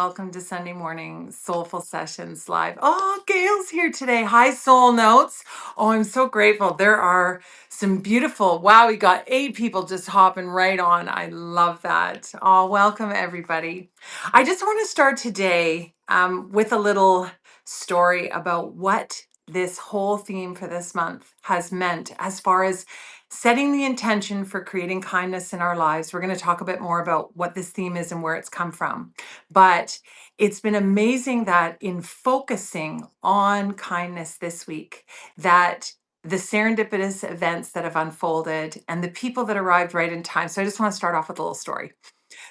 Welcome to Sunday morning Soulful Sessions Live. Oh, Gail's here today. Hi, Soul Notes. Oh, I'm so grateful. There are some beautiful, wow, we got 8 people just hopping right on. I love that. Oh, welcome, everybody. I just want to start today with a little story about what this whole theme for this month has meant as far as setting the intention for creating kindness in our lives. We're going to talk a bit more about what this theme is and where it's come from. But it's been amazing that in focusing on kindness this week, that the serendipitous events that have unfolded and the people that arrived right in time. So I just want to start off with a little story.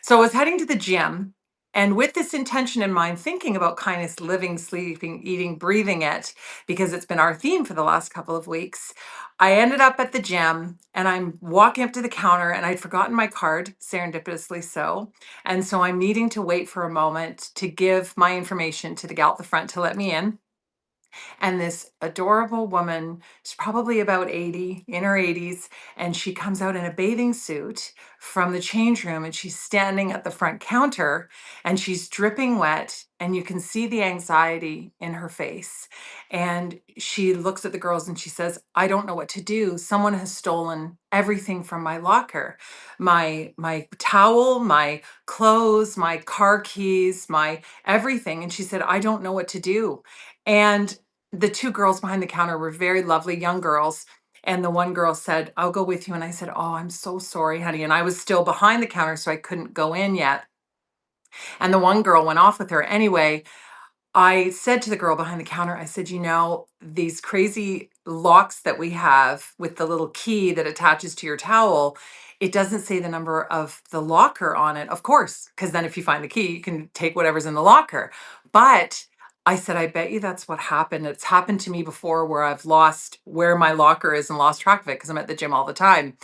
So I was heading to the gym, and with this intention in mind, thinking about kindness, living, sleeping, eating, breathing it, because it's been our theme for the last couple of weeks. I ended up at the gym and I'm walking up to the counter and I'd forgotten my card, serendipitously so. And so I'm needing to wait for a moment to give my information to the gal at the front to let me in. And this adorable woman, she's probably about 80, in her 80s, and she comes out in a bathing suit from the change room and she's standing at the front counter and she's dripping wet and you can see the anxiety in her face. And she looks at the girls and she says, "I don't know what to do. Someone has stolen everything from my locker. My towel, my clothes, my car keys, my everything." And she said, "I don't know what to do." And the 2 girls behind the counter were very lovely young girls. And the one girl said, "I'll go with you." And I said, "Oh, I'm so sorry, honey." And I was still behind the counter, so I couldn't go in yet. And the one girl went off with her. Anyway, I said to the girl behind the counter, I said, these crazy locks that we have with the little key that attaches to your towel, it doesn't say the number of the locker on it, of course, because then if you find the key, you can take whatever's in the locker. But I said, I bet you that's what happened. It's happened to me before where I've lost where my locker is and lost track of it because I'm at the gym all the time.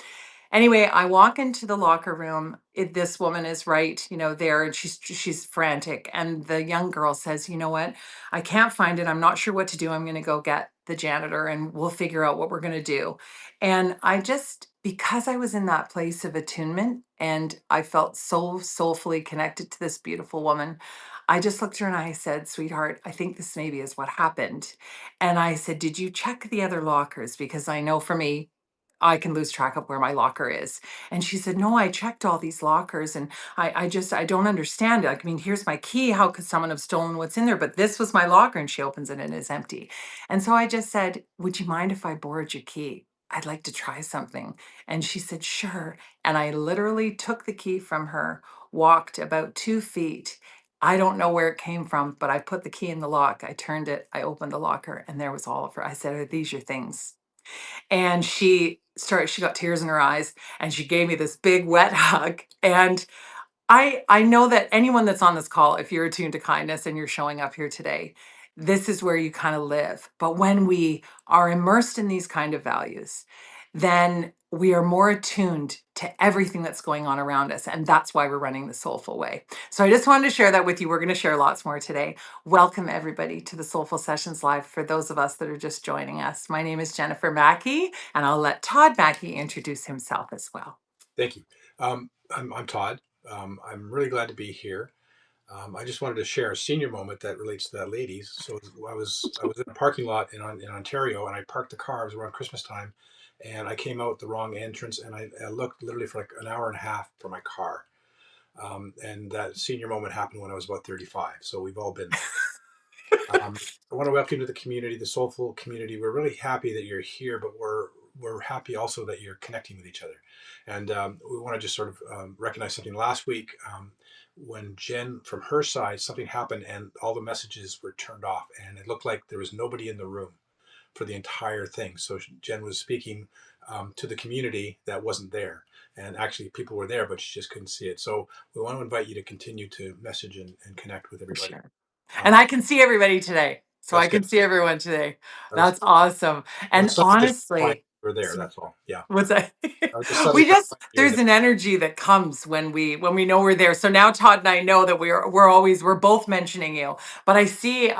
Anyway, I walk into the locker room. This woman is right, there, and she's frantic. And the young girl says, "You know what? I can't find it. I'm not sure what to do. I'm going to go get the janitor, and we'll figure out what we're going to do." And I just, because I was in that place of attunement, and I felt so soulfully connected to this beautiful woman, I just looked at her and I said, "Sweetheart, I think this maybe is what happened." And I said, "Did you check the other lockers? Because I know for me, I can lose track of where my locker is." And she said, "No, I checked all these lockers and I don't understand it. Like, I mean, here's my key. How could someone have stolen what's in there? But this was my locker." And she opens it and it's empty. And so I just said, "Would you mind if I borrowed your key? I'd like to try something." And she said, "Sure." And I literally took the key from her, walked about 2 feet. I don't know where it came from, but I put the key in the lock. I turned it, I opened the locker, and there was all of her. I said, "Are these your things?" And she got tears in her eyes and she gave me this big wet hug. And I know that anyone that's on this call, if you're attuned to kindness and you're showing up here today, this is where you kind of live. But when we are immersed in these kind of values, then we are more attuned to everything that's going on around us. And that's why we're running the soulful way. So I just wanted to share that with you. We're going to share lots more today. Welcome, everybody, to the Soulful Sessions Live for those of us that are just joining us. My name is Jennifer Maki, and I'll let Todd Maki introduce himself as well. Thank you. I'm Todd. I'm really glad to be here. I just wanted to share a senior moment that relates to that ladies. So I was in a parking lot in Ontario, and I parked the car. It was around Christmas time, and I came out the wrong entrance, and I looked literally for like an hour and a half for my car. And that senior moment happened when I was about 35. So we've all been there. I want to welcome you to the community, the soulful community. We're really happy that you're here, but we're happy also that you're connecting with each other. And we want to just sort of recognize something. Last week, when Jen, from her side, something happened and all the messages were turned off, and it looked like there was nobody in the room for the entire thing. So Jen was speaking to the community that wasn't there. And actually, people were there, but she just couldn't see it. So we want to invite you to continue to message and connect with For everybody. sure. And Um, I can see everybody today. So that's I good. can see everyone today. I was That's awesome. I was And subtly just implying honestly, you were there. That's all. Yeah, what's that? I was just subtly We just, implying you were there's there. an energy that comes when we know we're there. So now Todd and I know that we're both mentioning you. But I see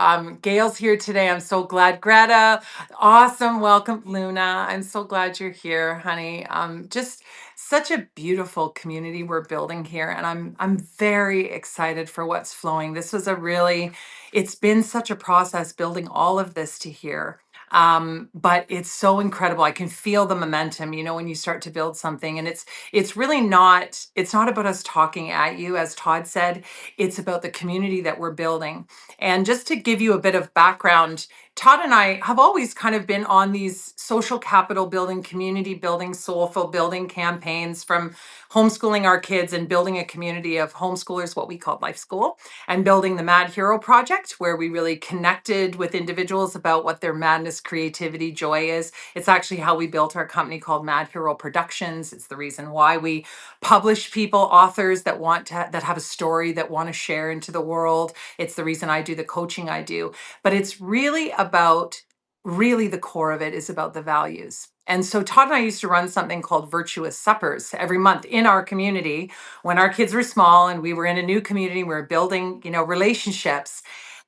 Gail's here today. I'm so glad. Greta, awesome. Welcome, Luna. I'm so glad you're here, honey. Just such a beautiful community we're building here, and I'm very excited for what's flowing. This was a really, it's been such a process building all of this to here. But it's so incredible. I can feel the momentum, when you start to build something, and it's really not, it's not about us talking at you, as Todd said. It's about the community that we're building. And just to give you a bit of background, Todd and I have always kind of been on these social capital building, community building, soulful building campaigns, from homeschooling our kids and building a community of homeschoolers, what we called Life School, and building the Mad Hero Project, where we really connected with individuals about what their madness, creativity, joy is. It's actually how we built our company called Mad Hero Productions. It's the reason why we publish people, authors that that have a story that want to share into the world. It's the reason I do the coaching I do. But it's really about, really the core of it is about the values. And so Todd and I used to run something called virtuous suppers every month in our community when our kids were small and we were in a new community, we were building, relationships.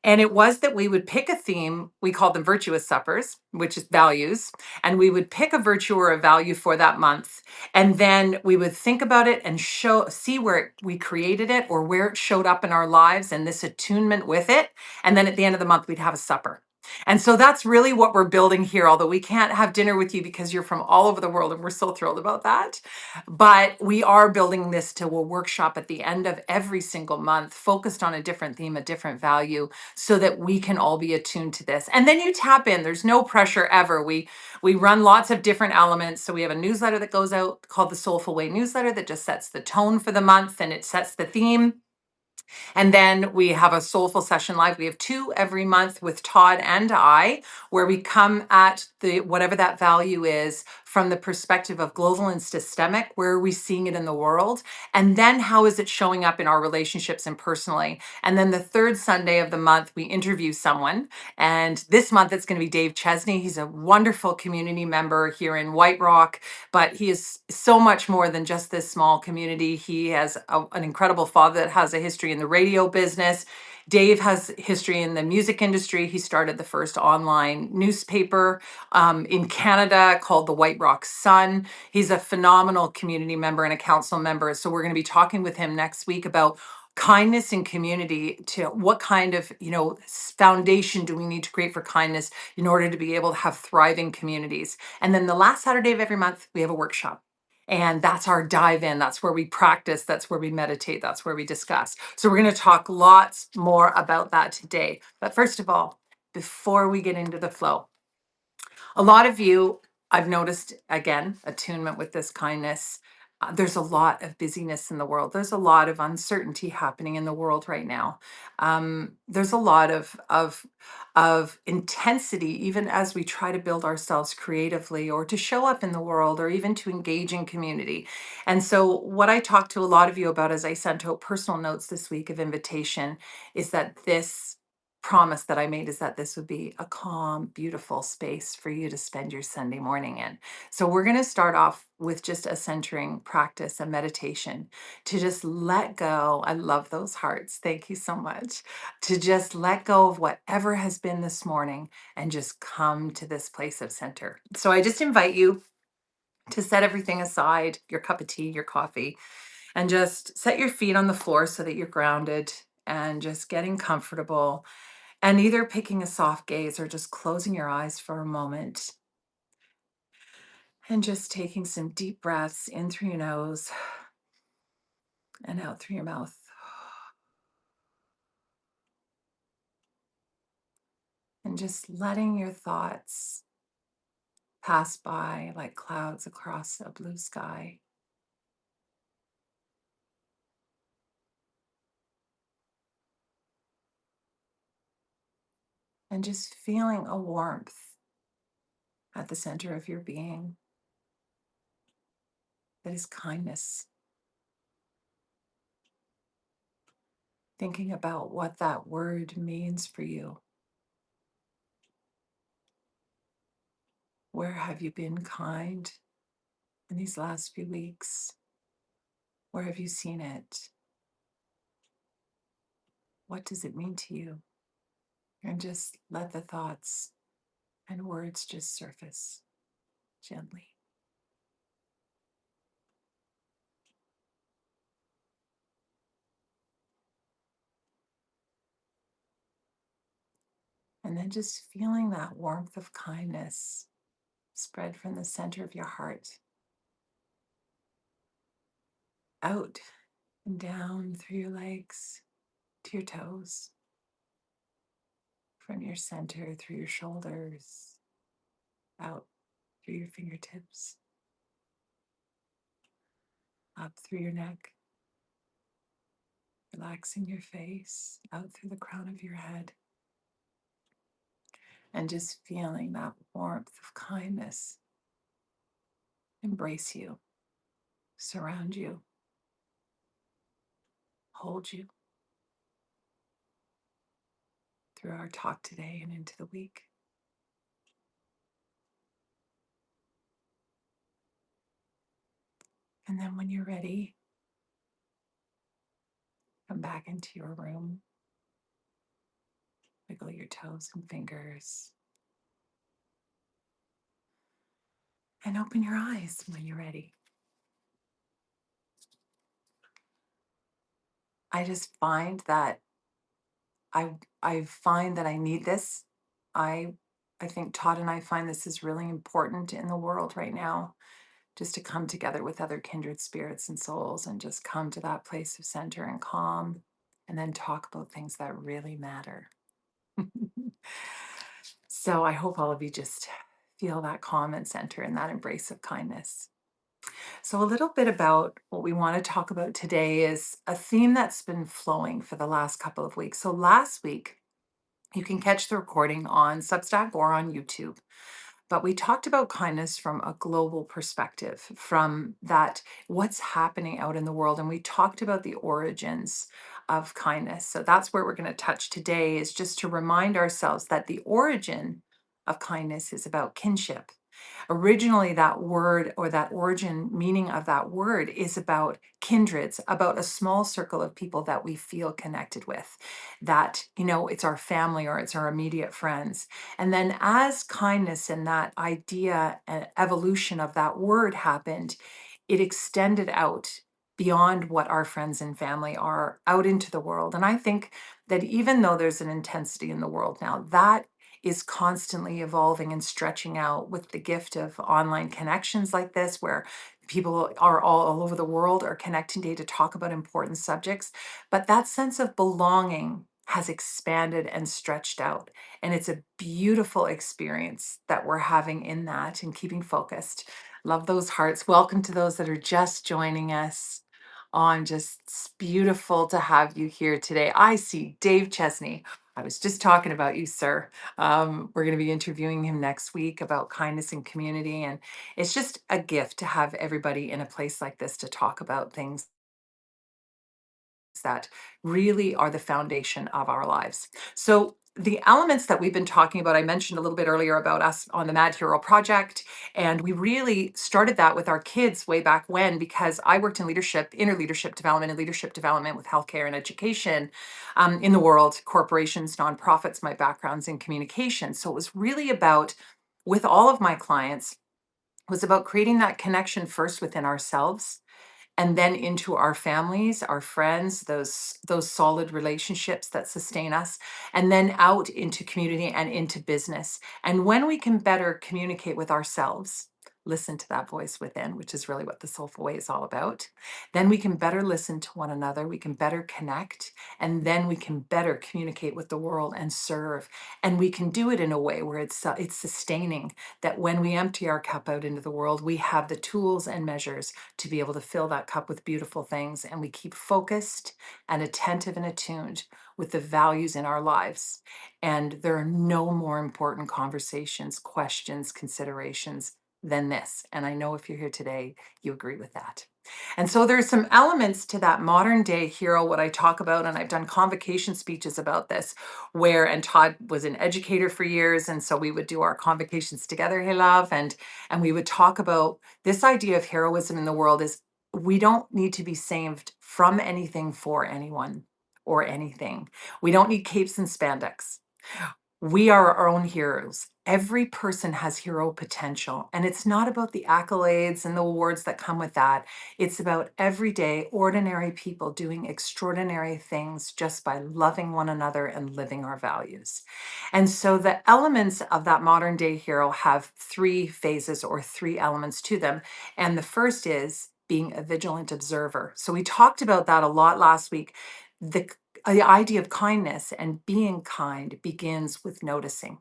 And it was that we would pick a theme, we called them virtuous suppers, which is values, and we would pick a virtue or a value for that month. And then we would think about it and see where we created it or where it showed up in our lives and this attunement with it. And then at the end of the month, we'd have a supper. And so that's really what we're building here, although we can't have dinner with you because you're from all over the world, and we're so thrilled about that. But we are building this to a workshop at the end of every single month, focused on a different theme, a different value, so that we can all be attuned to this. And then you tap in. There's no pressure ever. We run lots of different elements. So we have a newsletter that goes out called the Soulful Way newsletter that just sets the tone for the month and it sets the theme. And then we have a soulful session live. We have two every month with Todd and I, where we come at the whatever that value is from the perspective of global and systemic. Where are we seeing it in the world? And then how is it showing up in our relationships and personally? And then the third Sunday of the month, we interview someone. And this month it's going to be Dave Chesney. He's a wonderful community member here in White Rock, but he is so much more than just this small community. He has an incredible father that has a history in the radio business. Dave has history in the music industry. He started the first online newspaper in Canada called the White Rock Sun. He's a phenomenal community member and a council member. So we're going to be talking with him next week about kindness and community, to what kind of foundation do we need to create for kindness in order to be able to have thriving communities. And then the last Saturday of every month we have a workshop. And that's our dive in. That's where we practice. That's where we meditate. That's where we discuss. So we're going to talk lots more about that today. But first of all, before we get into the flow, a lot of you, I've noticed, again, attunement with this kindness. There's a lot of busyness in the world. There's a lot of uncertainty happening in the world right now. There's a lot of intensity, even as we try to build ourselves creatively or to show up in the world or even to engage in community. And so, what I talked to a lot of you about as I sent out personal notes this week of invitation is that this promise that I made is that this would be a calm, beautiful space for you to spend your Sunday morning in. So we're going to start off with just a centering practice, a meditation to just let go. I love those hearts. Thank you so much. To just let go of whatever has been this morning and just come to this place of center. So I just invite you to set everything aside, your cup of tea, your coffee, and just set your feet on the floor so that you're grounded and just getting comfortable, and either picking a soft gaze or just closing your eyes for a moment and just taking some deep breaths in through your nose and out through your mouth. And just letting your thoughts pass by like clouds across a blue sky. And just feeling a warmth at the center of your being that is kindness. Thinking about what that word means for you. Where have you been kind in these last few weeks? Where have you seen it? What does it mean to you? And just let the thoughts and words just surface gently. And then just feeling that warmth of kindness spread from the center of your heart out and down through your legs to your toes, from your center through your shoulders, out through your fingertips, up through your neck, relaxing your face, out through the crown of your head, and just feeling that warmth of kindness embrace you, surround you, hold you through our talk today and into the week. And then when you're ready, come back into your room, wiggle your toes and fingers, and open your eyes when you're ready. I just find that I I find that I need this. I I think Todd and I find this is really important in the world right now, just to come together with other kindred spirits and souls and just come to that place of center and calm and then talk about things that really matter. So I hope all of you just feel that calm and center and that embrace of kindness. So, a little bit about what we want to talk about today is a theme that's been flowing for the last couple of weeks. So, last week, you can catch the recording on Substack or on YouTube. But we talked about kindness from a global perspective, from that what's happening out in the world. And we talked about the origins of kindness. So that's where we're going to touch today, is just to remind ourselves that the origin of kindness is about kinship. Originally, that word, or that origin meaning of that word, is about kindreds, about a small circle of people that we feel connected with, that, it's our family or it's our immediate friends. And then as kindness and that idea and evolution of that word happened, it extended out beyond what our friends and family are, out into the world. And I think that even though there's an intensity in the world now, that is constantly evolving and stretching out with the gift of online connections like this, where people are all over the world are connecting today to talk about important subjects. But that sense of belonging has expanded and stretched out. And it's a beautiful experience that we're having in that and keeping focused. Love those hearts. Welcome to those that are just joining us on. Just it's beautiful to have you here today. I see Dave Chesney. I was just talking about you, sir. We're going to be interviewing him next week about kindness and community. And it's just a gift to have everybody in a place like this to talk about things that really are the foundation of our lives. So, the elements that we've been talking about, I mentioned a little bit earlier about us on the Mad Hero Project. And we really started that with our kids way back when, because I worked in leadership, inner leadership development, and leadership development with healthcare and education in the world, corporations, nonprofits. My background's in communication. So, it was really about, with all of my clients, was about creating that connection first within ourselves, and then into our families, our friends, those solid relationships that sustain us, and then out into community and into business. And when we can better communicate with ourselves, listen to that voice within, which is really what the Soulful Way is all about, then we can better listen to one another, we can better connect, and then we can better communicate with the world and serve. And we can do it in a way where it's sustaining, that when we empty our cup out into the world, we have the tools and measures to be able to fill that cup with beautiful things, and we keep focused and attentive and attuned with the values in our lives. And there are no more important conversations, questions, considerations than this. And I know if you're here today, you agree with that. And so there's some elements to that modern day hero, what I talk about, and I've done convocation speeches about this, where, and Todd was an educator for years, and so we would do our convocations together, hey love, and we would talk about this idea of heroism in the world is, we don't need to be saved from anything for anyone or anything. We don't need capes and spandex. We are our own heroes. Every person has hero potential, and it's not about the accolades and the awards that come with that. It's about everyday, ordinary people doing extraordinary things just by loving one another and living our values. And so the elements of that modern day hero have three phases or three elements to them. And the first is being a vigilant observer. So we talked about that a lot last week. The idea of kindness and being kind begins with noticing,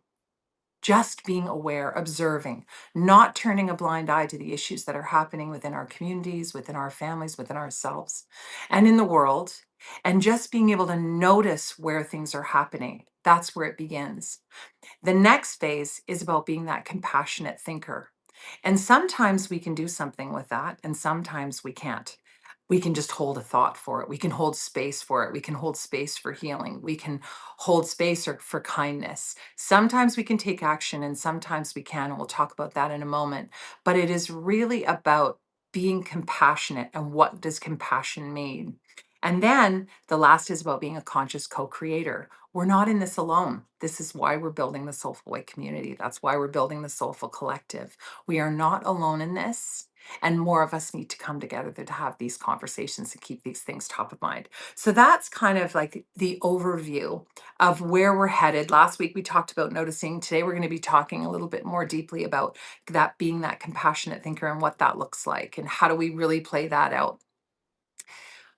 just being aware, observing, not turning a blind eye to the issues that are happening within our communities, within our families, within ourselves, and in the world, and just being able to notice where things are happening. That's where it begins. The next phase is about being that compassionate thinker. And sometimes we can do something with that, and sometimes we can't. We can just hold a thought for it. We can hold space for it. We can hold space for healing. We can hold space for kindness. Sometimes we can take action, and sometimes we can. And we'll talk about that in a moment. But it is really about being compassionate and what does compassion mean? And then the last is about being a conscious co creator. We're not in this alone. This is why we're building the Soulful Way community. That's why we're building the Soulful Collective. We are not alone in this. And more of us need to come together to have these conversations and keep these things top of mind. So that's kind of like the overview of where we're headed. Last week we talked about noticing. Today we're going to be talking a little bit more deeply about that being that compassionate thinker and what that looks like and how do we really play that out.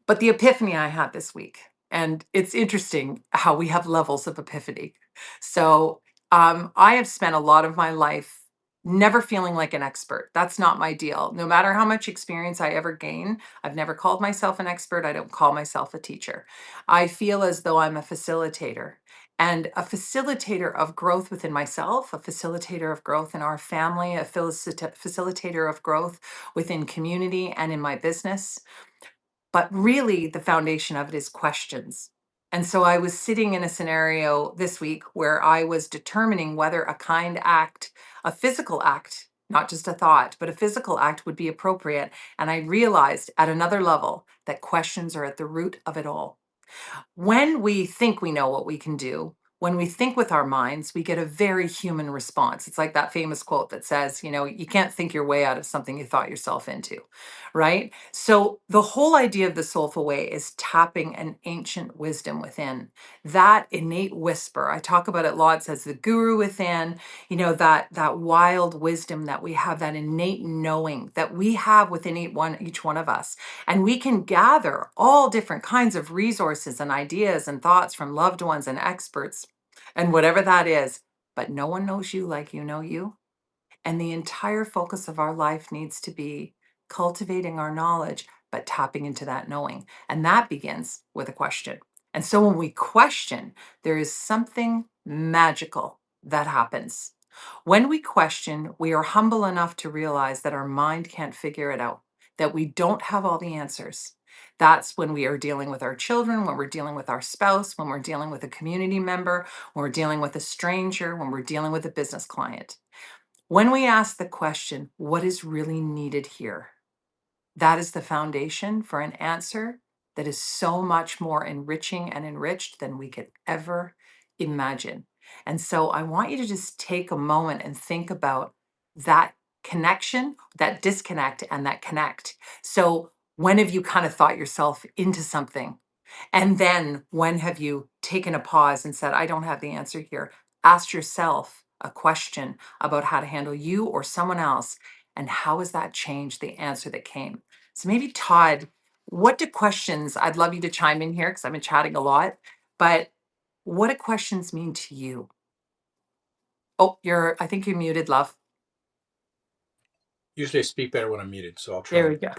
But the epiphany I had this week, and it's interesting how we have levels of epiphany. So I have spent a lot of my life never feeling like an expert. That's not my deal. No matter how much experience I ever gain, I've never called myself an expert. I don't call myself a teacher. I feel as though I'm a facilitator. And a facilitator of growth within myself, a facilitator of growth in our family, a facilitator of growth within community and in my business. But really, the foundation of it is questions. And so I was sitting in a scenario this week where I was determining whether a kind act, a physical act, not just a thought, but a physical act would be appropriate. And I realized at another level that questions are at the root of it all. When we think we know what we can do, when we think with our minds, we get a very human response. It's like that famous quote that says, you can't think your way out of something you thought yourself into, right? So the whole idea of the soulful way is tapping an ancient wisdom within, that innate whisper. I talk about it lots as the guru within, that wild wisdom that we have, that innate knowing that we have within each one of us. And we can gather all different kinds of resources and ideas and thoughts from loved ones and experts and whatever that is. But no one knows you like you know you. And the entire focus of our life needs to be cultivating our knowledge, but tapping into that knowing. And that begins with a question. And so when we question, there is something magical that happens. When we question, we are humble enough to realize that our mind can't figure it out, that we don't have all the answers. That's when we are dealing with our children, when we're dealing with our spouse, when we're dealing with a community member, when we're dealing with a stranger, when we're dealing with a business client. When we ask the question, what is really needed here? That is the foundation for an answer that is so much more enriching and enriched than we could ever imagine. And so I want you to just take a moment and think about that connection, that disconnect, and that connect. So, when have you kind of thought yourself into something? And then when have you taken a pause and said, I don't have the answer here? Ask yourself a question about how to handle you or someone else. And how has that changed the answer that came? So maybe Todd, what do questions, I'd love you to chime in here because I've been chatting a lot, but what do questions mean to you? Oh, I think you're muted, love. Usually I speak better when I'm muted, so I'll try. There we go.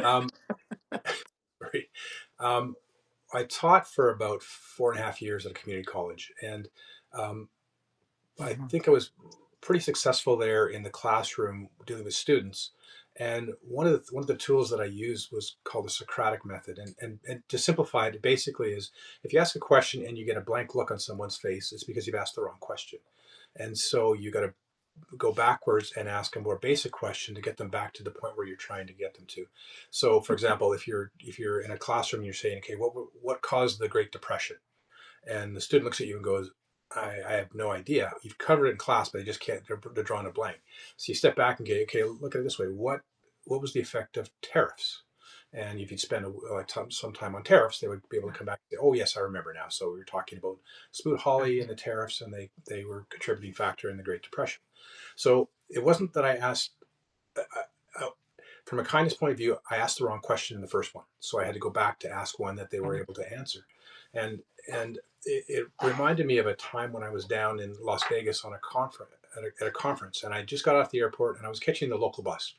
Um, right. Um, I taught for about 4.5 years at a community college, and um, I Mhm. think I was pretty successful there in the classroom dealing with students. And one of the tools that I used was called the Socratic method. And to simplify it, it basically is if you ask a question and you get a blank look on someone's face, it's because you've asked the wrong question. And so you got to go backwards and ask a more basic question to get them back to the point where you're trying to get them to. So, for example, if you're in a classroom, and you're saying, okay, what caused the Great Depression? And the student looks at you and goes, I have no idea. You've covered it in class, but they just can't. They're drawing a blank. So you step back and go, okay, look at it this way. What was the effect of tariffs? And if you'd spend like some time on tariffs, they would be able to come back and say, oh yes, I remember now. So we were talking about Smoot-Hawley and the tariffs, and they were a contributing factor in the Great Depression. So it wasn't that I asked. Uh, from a kindness point of view, I asked the wrong question in the first one, so I had to go back to ask one that they were able to answer, and it reminded me of a time when I was down in Las Vegas on a conference at a conference, and I just got off the airport and I was catching the local bus,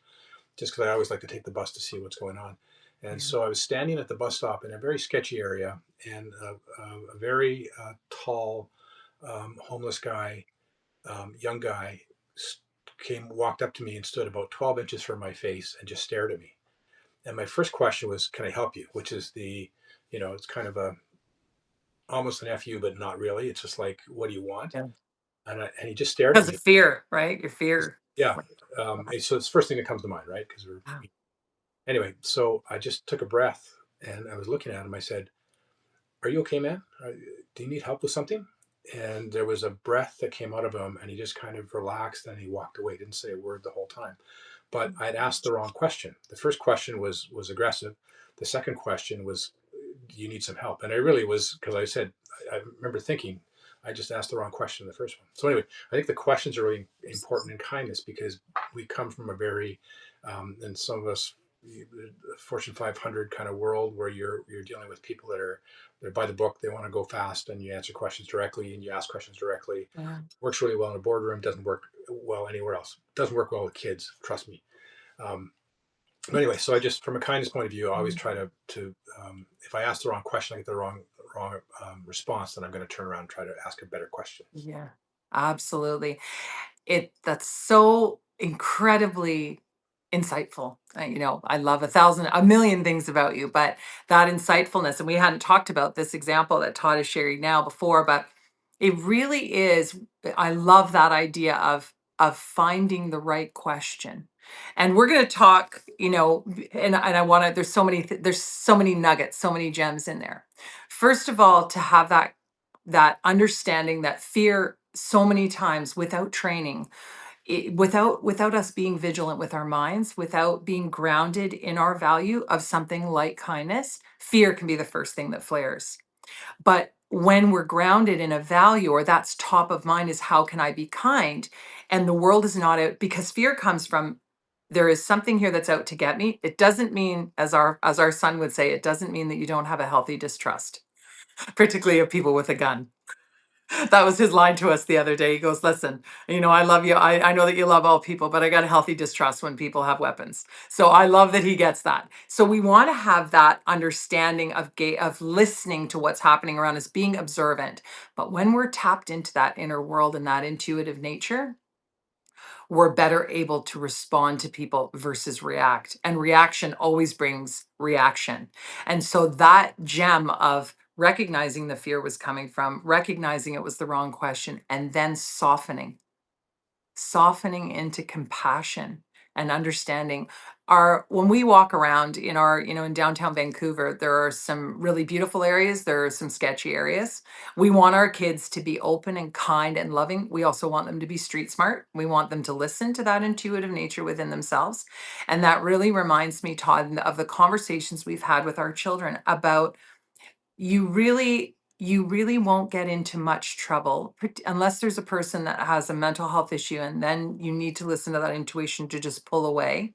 just because I always like to take the bus to see what's going on, and so I was standing at the bus stop in a very sketchy area, and a very tall homeless guy, young guy, walked up to me and stood about 12 inches from my face and just stared at me. And my first question was, "Can I help you?" Which is it's kind of a almost an fu, but not really. It's just like, "What do you want?" Yeah. And he just stared at Because of me. fear, right? Your fear. Yeah. So it's the first thing that comes to mind, right? Because we're Wow. anyway. So I just took a breath and I was looking at him. I said, "Are you okay, man? Do you need help with something?" And there was a breath that came out of him, and he just kind of relaxed and he walked away. Didn't say a word the whole time. But I'd asked the wrong question. The first question was aggressive. The second question was, "Do you need some help?" And I really was, because I said, I remember thinking, I just asked the wrong question in the first one. So anyway, I think the questions are really important in kindness, because we come from a very, and some of us, Fortune 500 kind of world, where you're dealing with people that are they're by the book. They want to go fast, and you answer questions directly, and you ask questions directly. Yeah. Works really well in a boardroom. Doesn't work well anywhere else. Doesn't work well with kids. Trust me. Um, but anyway, so I just, from a kindness point of view, I always try to if I ask the wrong question, I get the wrong response, then I'm going to turn around and try to ask a better question. Yeah, absolutely. That's so incredibly insightful. I love a million things about you, but that insightfulness, and we hadn't talked about this example that Todd is sharing now before, but it really is. I love that idea of finding the right question. And we're going to talk, and I want to, there's so many nuggets, so many gems in there. First of all, to have that understanding that fear so many times without training, without us being vigilant with our minds, without being grounded in our value of something like kindness, fear can be the first thing that flares. But when we're grounded in a value, or that's top of mind, is how can I be kind? And the world is not out, because fear comes from, there is something here that's out to get me. It doesn't mean, as our son would say, it doesn't mean that you don't have a healthy distrust, particularly of people with a gun. That was his line to us the other day. He goes, listen, I love you. I know that you love all people, but I got a healthy distrust when people have weapons. So I love that he gets that. So we want to have that understanding of listening to what's happening around us, being observant. But when we're tapped into that inner world and that intuitive nature, we're better able to respond to people versus react. And reaction always brings reaction. And so that gem of recognizing the fear was coming from, recognizing it was the wrong question, and then softening into compassion and understanding. Our When we walk around in downtown Vancouver, there are some really beautiful areas, there are some sketchy areas. We want our kids to be open and kind and loving. We also want them to be street smart. We want them to listen to that intuitive nature within themselves. And that really reminds me, Todd, of the conversations we've had with our children about, you really won't get into much trouble unless there's a person that has a mental health issue, and then you need to listen to that intuition to just pull away.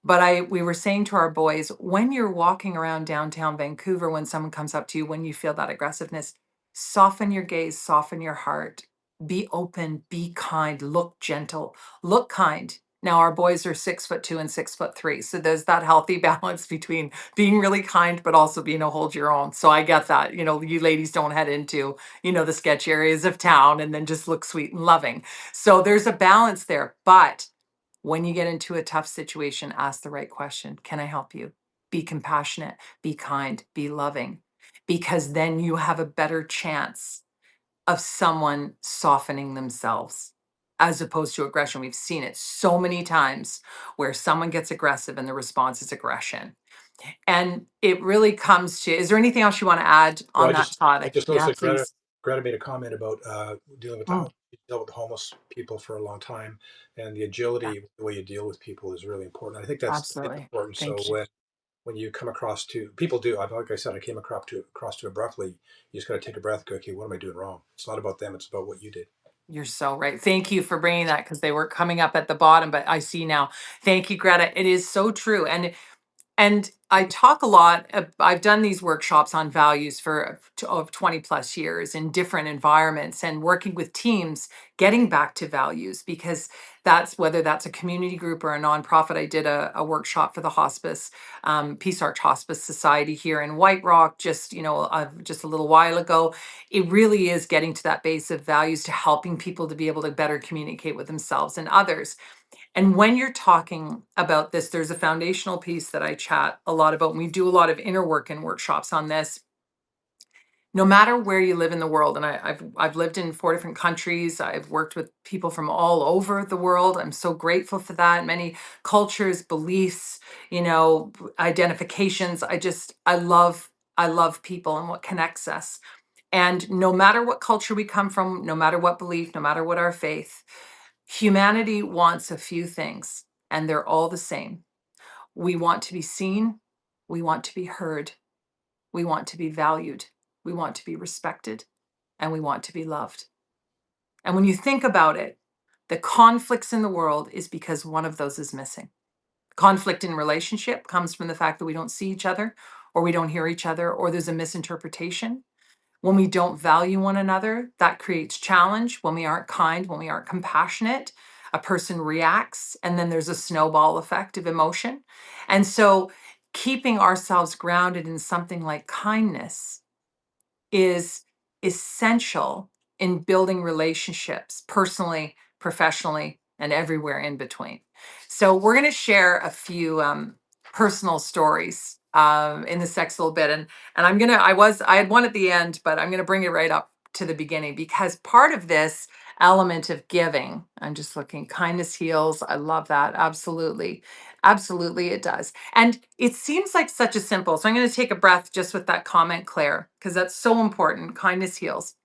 But we were saying to our boys, when you're walking around downtown Vancouver, when someone comes up to you, when you feel that aggressiveness, soften your gaze, soften your heart, be open, be kind, look gentle, look kind. Now our boys are 6'2" and 6'3", so there's that healthy balance between being really kind, but also being a hold your own. So I get that. You ladies don't head into the sketch areas of town and then just look sweet and loving. So there's a balance there, but when you get into a tough situation, ask the right question. Can I help you? Be compassionate, be kind, be loving, because then you have a better chance of someone softening themselves as opposed to aggression. We've seen it so many times where someone gets aggressive and the response is aggression. And it really comes to, is there anything else you want to add Well, on I that, just Todd? I just noticed Yeah, that Greta please. Greta made a comment about dealing with Mm, dealt with the homeless people for a long time, and the yeah, agility, the way you deal with people is really important. I think that's absolutely. important. So Thank you. when you come across to people do, like I said, I came across to abruptly. You just got to take a breath. Go, okay, what am I doing wrong? It's not about them. It's about what you did. You're so right. Thank you for bringing that because they were coming up at the bottom, but I see now. Thank you, Greta. It is so true. And I talk a lot. I've done these workshops on values for of 20 plus years in different environments and working with teams, getting back to values because that's whether that's a community group or a nonprofit. I did a workshop for the hospice, Peace Arch Hospice Society here in White Rock, just a little while ago. It really is getting to that base of values to helping people to be able to better communicate with themselves and others. And when you're talking about this, there's a foundational piece that I chat a lot about. And we do a lot of inner work and workshops on this. No matter where you live in the world, and I've lived in 4 different countries. I've worked with people from all over the world. I'm so grateful for that. Many cultures, beliefs, identifications. I love people and what connects us. And no matter what culture we come from, no matter what belief, no matter what our faith, humanity wants a few things, and they're all the same. We want to be seen, we want to be heard, we want to be valued, we want to be respected, and we want to be loved. And when you think about it, the conflicts in the world is because one of those is missing. Conflict in relationship comes from the fact that we don't see each other, or we don't hear each other, or there's a misinterpretation. When we don't value one another, that creates challenge. When we aren't kind, when we aren't compassionate, a person reacts, and then there's a snowball effect of emotion. And so, keeping ourselves grounded in something like kindness is essential in building relationships personally, professionally, and everywhere in between. So, we're going to share a few personal stories in this next little bit. And I had one at the end, but I'm going to bring it right up to the beginning because part of this element of giving, I'm just looking, kindness heals. I love that. Absolutely. Absolutely, it does. And it seems like such a simple. So I'm going to take a breath just with that comment, Claire, because that's so important. Kindness heals.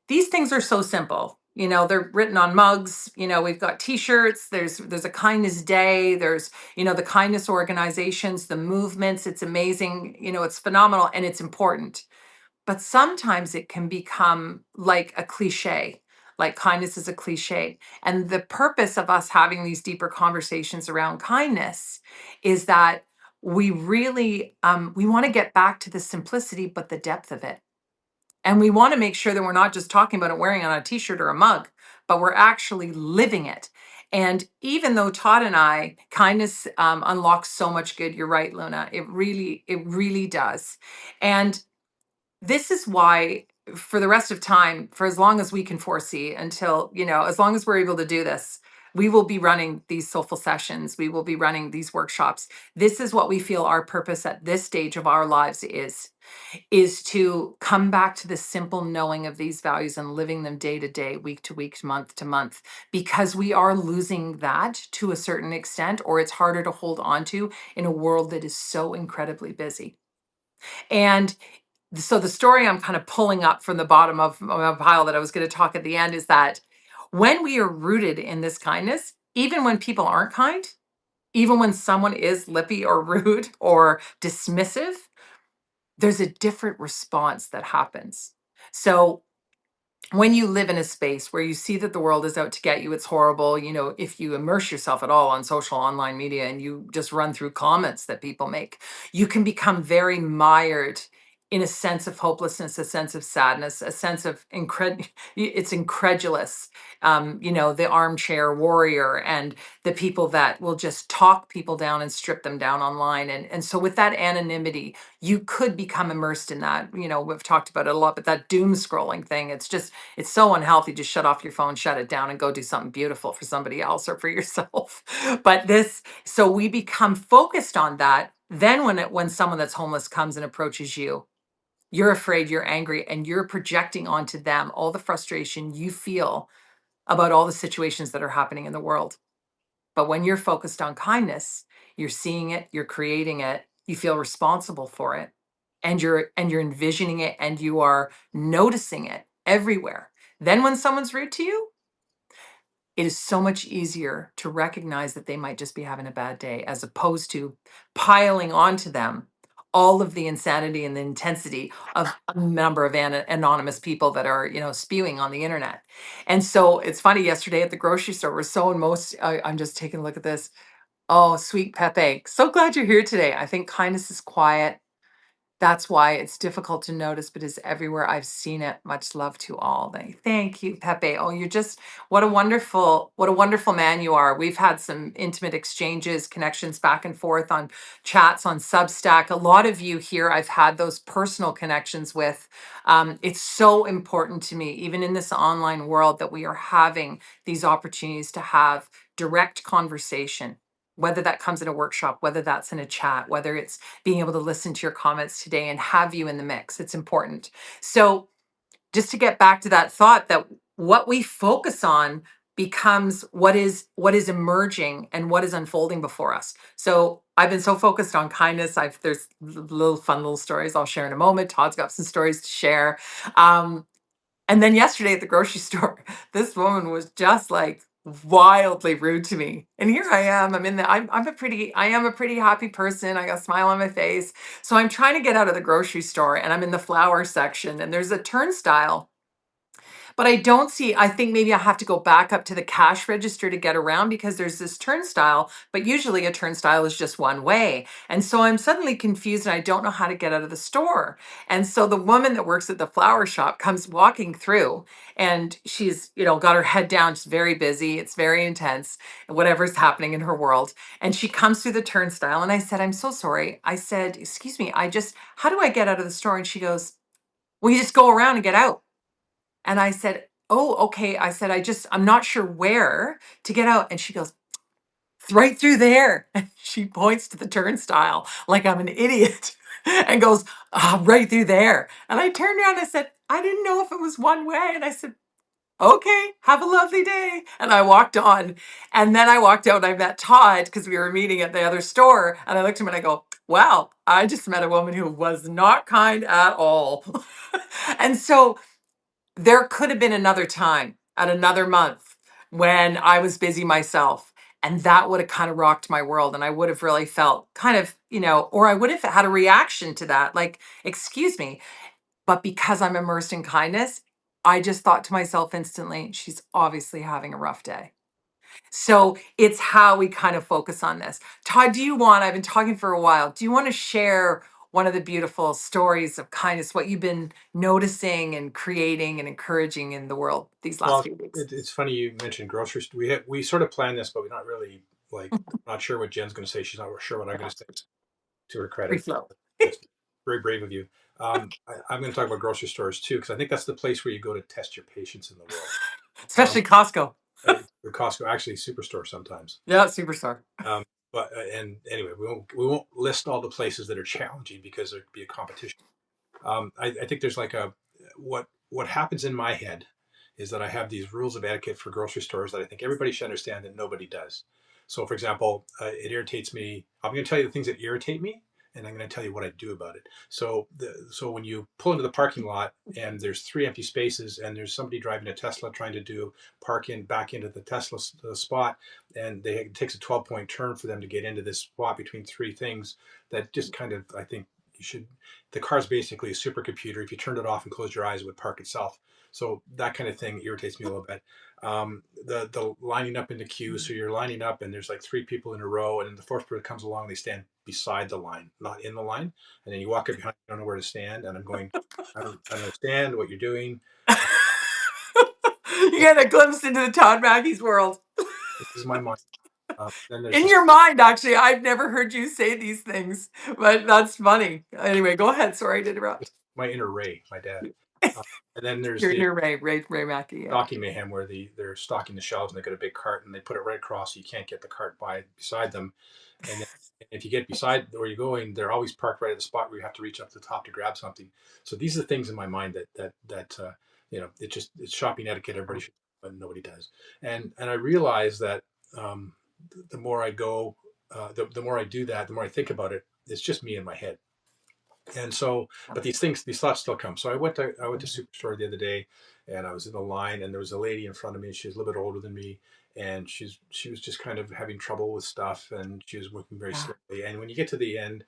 These things are so simple. They're written on mugs. We've got t-shirts. There's a kindness day. There's, the kindness organizations, the movements. It's amazing. It's phenomenal and it's important. But sometimes it can become like a cliche, like kindness is a cliche. And the purpose of us having these deeper conversations around kindness is that we really we want to get back to the simplicity, but the depth of it. And we want to make sure that we're not just talking about it wearing it on a t-shirt or a mug, but we're actually living it. And even though Todd and I, kindness unlocks so much good, you're right, Luna. It really does. And this is why for the rest of time, for as long as we can foresee, until, as long as we're able to do this, we will be running these soulful sessions. We will be running these workshops. This is what we feel our purpose at this stage of our lives is to come back to the simple knowing of these values and living them day to day, week to week, month to month, because we are losing that to a certain extent, or it's harder to hold on to in a world that is so incredibly busy. And so the story I'm kind of pulling up from the bottom of a pile that I was going to talk at the end is that when we are rooted in this kindness, even when people aren't kind, even when someone is lippy or rude or dismissive, there's a different response that happens. So when you live in a space where you see that the world is out to get you, it's horrible. If you immerse yourself at all on social online media and you just run through comments that people make, you can become very mired in a sense of hopelessness, a sense of sadness, a sense of it's incredulous. The armchair warrior and the people that will just talk people down and strip them down online. And so with that anonymity, you could become immersed in that. We've talked about it a lot, but that doom scrolling thing, it's so unhealthy. Just shut off your phone, shut it down, and go do something beautiful for somebody else or for yourself. So we become focused on that. Then when someone that's homeless comes and approaches you, you're afraid, you're angry, and you're projecting onto them all the frustration you feel about all the situations that are happening in the world. But when you're focused on kindness, you're seeing it, you're creating it, you feel responsible for it, and you're envisioning it and you are noticing it everywhere. Then when someone's rude to you, it is so much easier to recognize that they might just be having a bad day as opposed to piling onto them all of the insanity and the intensity of a number of anonymous people that are, spewing on the internet. And so it's funny, yesterday at the grocery store, we're so in most, I'm just taking a look at this. Oh, sweet Pepe. So glad you're here today. I think kindness is quiet. That's why it's difficult to notice, but is everywhere. I've seen it. Much love to all. Thank you, Pepe. Oh, you're just what a wonderful man you are. We've had some intimate exchanges, connections back and forth on chats on Substack. A lot of you here, I've had those personal connections with. It's so important to me, even in this online world, that we are having these opportunities to have direct conversation. Whether that comes in a workshop, whether that's in a chat, whether it's being able to listen to your comments today and have you in the mix. It's important. So, just to get back to that thought that what we focus on becomes what is emerging and what is unfolding before us. So, I've been so focused on kindness. There's little fun little stories I'll share in a moment. Todd's got some stories to share. Um, and then yesterday at the grocery store, this woman was just like wildly rude to me. And here I am. I am a pretty happy person. I got a smile on my face. So I'm trying to get out of the grocery store and I'm in the flower section and there's a turnstile, but I don't see, I think maybe I have to go back up to the cash register to get around because there's this turnstile, but usually a turnstile is just one way. And so I'm suddenly confused and I don't know how to get out of the store. And so the woman that works at the flower shop comes walking through and she's, got her head down. She's very busy. It's very intense, whatever's happening in her world. And she comes through the turnstile and I said, I'm so sorry. I said, excuse me, how do I get out of the store? And she goes, well, you just go around and get out. And I said, "Oh, okay." I said, I'm not sure where to get out." And she goes, "It's right through there." And she points to the turnstile like I'm an idiot and goes, right through there. And I turned around and I said, I didn't know if it was one way. And I said, okay, have a lovely day. And I walked on. And then I walked out and I met Todd because we were meeting at the other store. And I looked at him and I go, wow, I just met a woman who was not kind at all. And so, there could have been another time at another month when I was busy myself. And that would have kind of rocked my world. And I would have really felt kind of, or I would have had a reaction to that, like, excuse me. But because I'm immersed in kindness, I just thought to myself instantly, she's obviously having a rough day. So it's how we kind of focus on this. Todd, I've been talking for a while. Do you want to share one of the beautiful stories of kindness, what you've been noticing and creating and encouraging in the world these last Well, few weeks? it's funny you mentioned grocery store. We sort of planned this, but we're not really like not sure what Jen's going to say. She's not sure what I'm going Yeah, to say. To her free credit, flow, that's very brave of you. I'm going to talk about grocery stores too, because I think that's the place where you go to test your patience in the world. Um, especially Costco. the Costco, actually, Superstore sometimes. Yeah, superstar. Um, but and anyway, we won't list all the places that are challenging because there'd be a competition. I think there's like what happens in my head is that I have these rules of etiquette for grocery stores that I think everybody should understand that nobody does. So, for example, it irritates me. I'm going to tell you the things that irritate me, and I'm going to tell you what I do about it. So when you pull into the parking lot and there's three empty spaces, and there's somebody driving a Tesla trying to do park in back into the Tesla spot, and it takes a 12-point turn for them to get into this spot between three things. That just kind of, I think, you should the car's basically a supercomputer. If you turned it off and closed your eyes, it would park itself. So that kind of thing irritates me a little bit. The lining up in the queue. So you're lining up, and there's like three people in a row, and then the fourth person comes along. They stand beside the line, not in the line, and then you walk up behind. You don't know where to stand, and I'm going. I don't understand what you're doing. Uh, You get a glimpse into the Todd Mackey's world. this is my mind. Then there's In this your mind, actually, I've never heard you say these things, but that's funny. Anyway, go ahead. Sorry to interrupt. my inner Ray, my dad. Uh, and then there's You're the near Ray Mackey. Yeah. stocking mayhem where they're stocking the shelves and they got a big cart and they put it right across so you can't get the cart beside them. And then if you get beside where you're going, they're always parked right at the spot where you have to reach up to the top to grab something. So these are the things in my mind it's shopping etiquette. Everybody should, but nobody does. And I realize that the more I go, the more I do that, the more I think about it. It's just me in my head. And so, but these thoughts still come. So I went to Superstore the other day, and I was in the line, and there was a lady in front of me. She was a little bit older than me, and she was just kind of having trouble with stuff, and she was working very Yeah. slowly. And when you get to the end,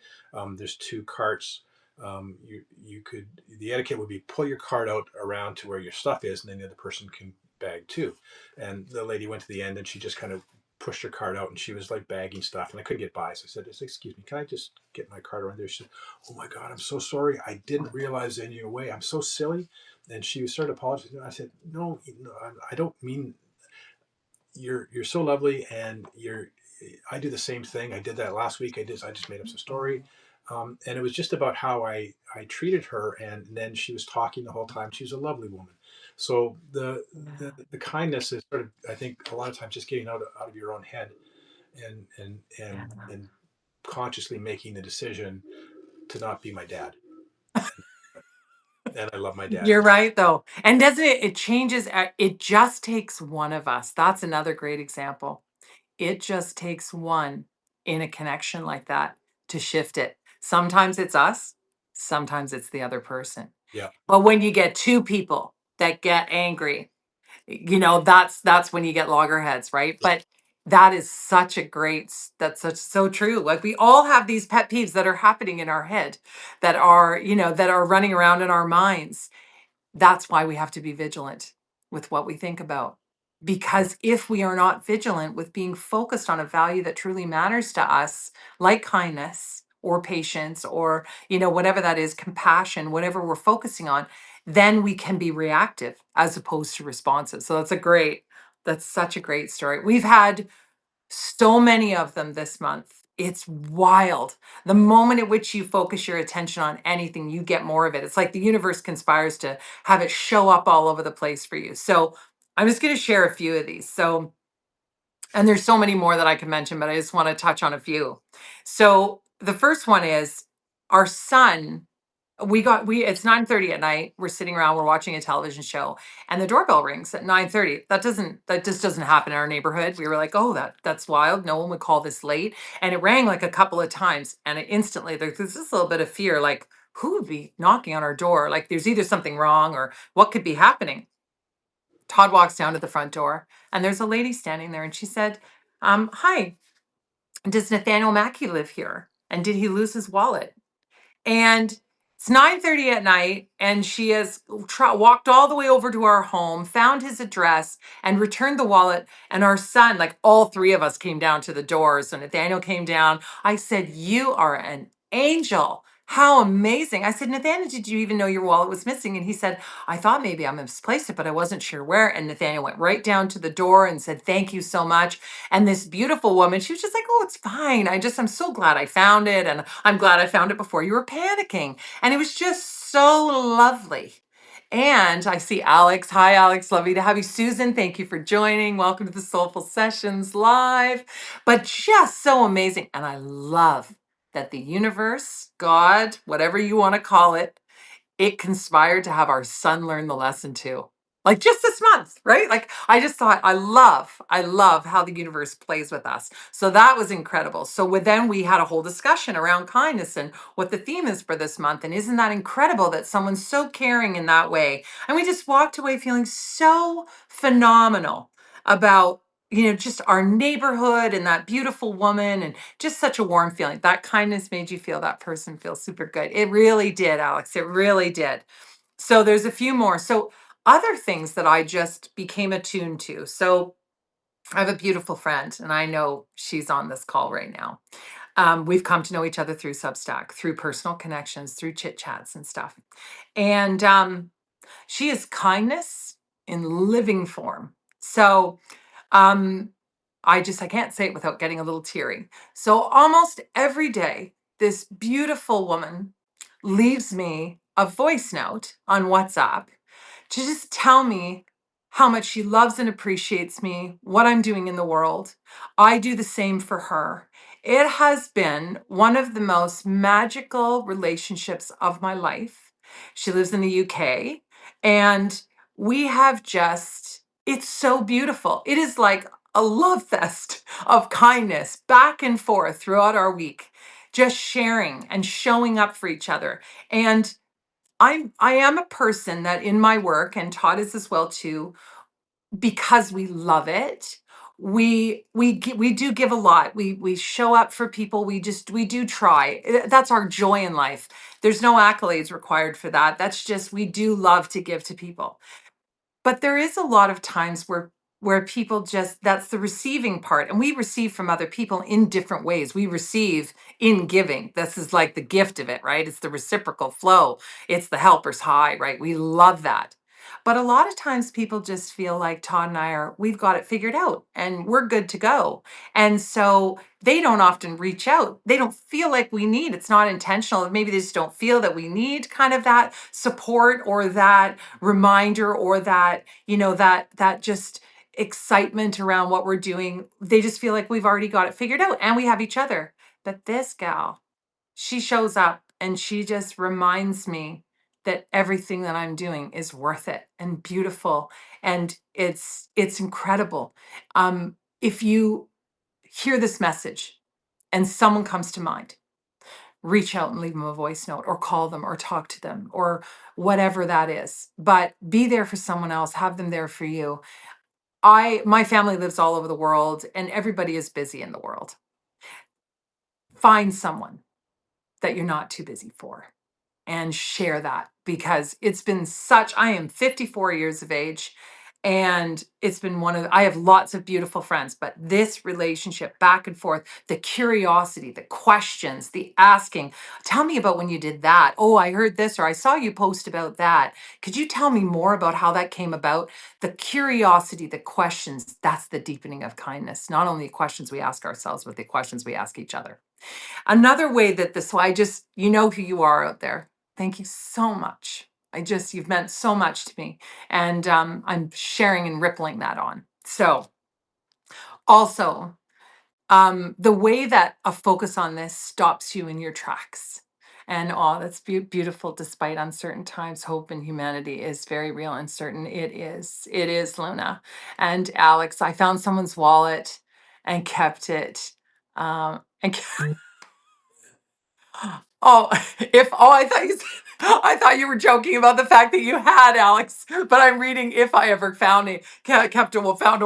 there's two carts. You could, the etiquette would be pull your cart out around to where your stuff is, and then the other person can bag too. And the lady went to the end, and she just kind of pushed her cart out, and she was like bagging stuff, and I couldn't get by. So I said, "Excuse me, can I just get my cart around there?" She said, "Oh my God, I'm so sorry. I didn't realize in your way. I'm so silly." And she started apologizing. I said, "No, no, I don't mean, you're so lovely, and you're. I do the same thing. I did that last week. I just made up some story." And it was just about how I treated her, and then she was talking the whole time. She was a lovely woman. So Yeah. the kindness is sort of, I think, a lot of times just getting out of your own head, Yeah. and consciously making the decision to not be my dad. And I love my dad. You're right though. And doesn't it, it changes, it just takes one of us. That's another great example. It just takes one in a connection like that to shift it. Sometimes it's us, sometimes it's the other person. Yeah, But when you get two people that get angry, that's when you get loggerheads, right? yeah, But that is such a that's such so true. Like we all have these pet peeves that are happening in our head that are running around in our minds. That's why we have to be vigilant with what we think about. yeah, Because if we are not vigilant with being focused on a value that truly matters to us, like kindness or patience or, whatever that is, compassion, whatever we're focusing on, then we can be reactive as opposed to responsive. So that's such a great story. We've had so many of them this month. It's wild. The moment at which you focus your attention on anything, you get more of it. It's like the universe conspires to have it show up all over the place for you. So I'm just going to share a few of these. So, and there's so many more that I can mention, but I just want to touch on a few. So the first one is our son. We it's 9:30 at night. We're sitting around, we're watching a television show, and the doorbell rings at 9:30. That just doesn't happen in our neighborhood. We were like, "Oh, that's wild. No one would call this late." And it rang like a couple of times, and it instantly there's this little bit of fear, like, who would be knocking on our door? Like there's either something wrong or what could be happening. Todd walks down to the front door, and there's a lady standing there, and she said, "Hi, does Nathaniel Mackey live here? And did he lose his wallet?" And it's 9:30 at night, and she has walked all the way over to our home, found his address, and returned the wallet. And our son, like all three of us, came down to the door. So Nathaniel came down. I said, "You are an angel. How amazing." I said, "Nathaniel, did you even know your wallet was missing?" And he said, "I thought maybe I misplaced it, but I wasn't sure where." And Nathaniel went right down to the door and said, "Thank you so much." And this beautiful woman, she was just like, "Oh, it's fine. I'm so glad I found it. And I'm glad I found it before you were panicking." And it was just so lovely. And I see Alex. Hi, Alex. Lovely to have you. Susan, thank you for joining. Welcome to the Soulful Sessions Live. But just so amazing. And I love that the universe, God, whatever you want to call it conspired to have our son learn the lesson too. Like just this month, right? Like I just thought, I love how the universe plays with us. So that was incredible. So then we had a whole discussion around kindness and what the theme is for this month. And isn't that incredible that someone's so caring in that way? And we just walked away feeling so phenomenal about, just our neighborhood and that beautiful woman and just such a warm feeling. That kindness made you feel that person feel super good. It really did, Alex. It really did. So there's a few more. So other things that I just became attuned to. So I have a beautiful friend, and I know she's on this call right now. We've come to know each other through Substack, through personal connections, through chit chats and stuff. And she is kindness in living form. So um, I can't say it without getting a little teary. So almost every day, this beautiful woman leaves me a voice note on WhatsApp to just tell me how much she loves and appreciates me, what I'm doing in the world. I do the same for her. It has been one of the most magical relationships of my life. She lives in the UK, and we have it's so beautiful. It is like a love fest of kindness back and forth throughout our week. just sharing and showing up for each other. And I am a person that in my work, and Todd is as well too, because we love it, we do give a lot. We show up for people. We do try. That's our joy in life. There's no accolades required for that. That's just, we do love to give to people. But there is a lot of times where people just, that's the receiving part, and we receive from other people in different ways. We receive in giving. This is like the gift of it, right? It's the reciprocal flow. It's the helper's high, right? We love that. But a lot of times people just feel like Todd and I are, we've got it figured out and we're good to go. And so they don't often reach out. They don't feel like we need, it's not intentional. Maybe they just don't feel that we need kind of that support or that reminder or that, that just excitement around what we're doing. They just feel like we've already got it figured out and we have each other. But this gal, she shows up and she just reminds me that everything that I'm doing is worth it and beautiful, and it's incredible. If you hear this message and someone comes to mind, reach out and leave them a voice note or call them or talk to them or whatever that is. But be there for someone else, have them there for you. My family lives all over the world and everybody is busy in the world. Find someone that you're not too busy for and share that, because it's been such, I am 54 years of age, and it's been I have lots of beautiful friends, but this relationship back and forth, the curiosity, the questions, the asking, tell me about when you did that. Oh, I heard this, or I saw you post about that. Could you tell me more about how that came about? The curiosity, the questions, that's the deepening of kindness. Not only the questions we ask ourselves, but the questions we ask each other. Another way that this, so I just, you know who you are out there. Thank you so much. You've meant so much to me. And I'm sharing and rippling that on. So, also, the way that a focus on this stops you in your tracks. And oh, that's beautiful. Despite uncertain times, hope in humanity is very real and certain. It is. It is, Luna. And Alex, I found someone's wallet and kept it. And Oh, I thought I thought you were joking about the fact that you had, Alex. But I'm reading, if I ever found a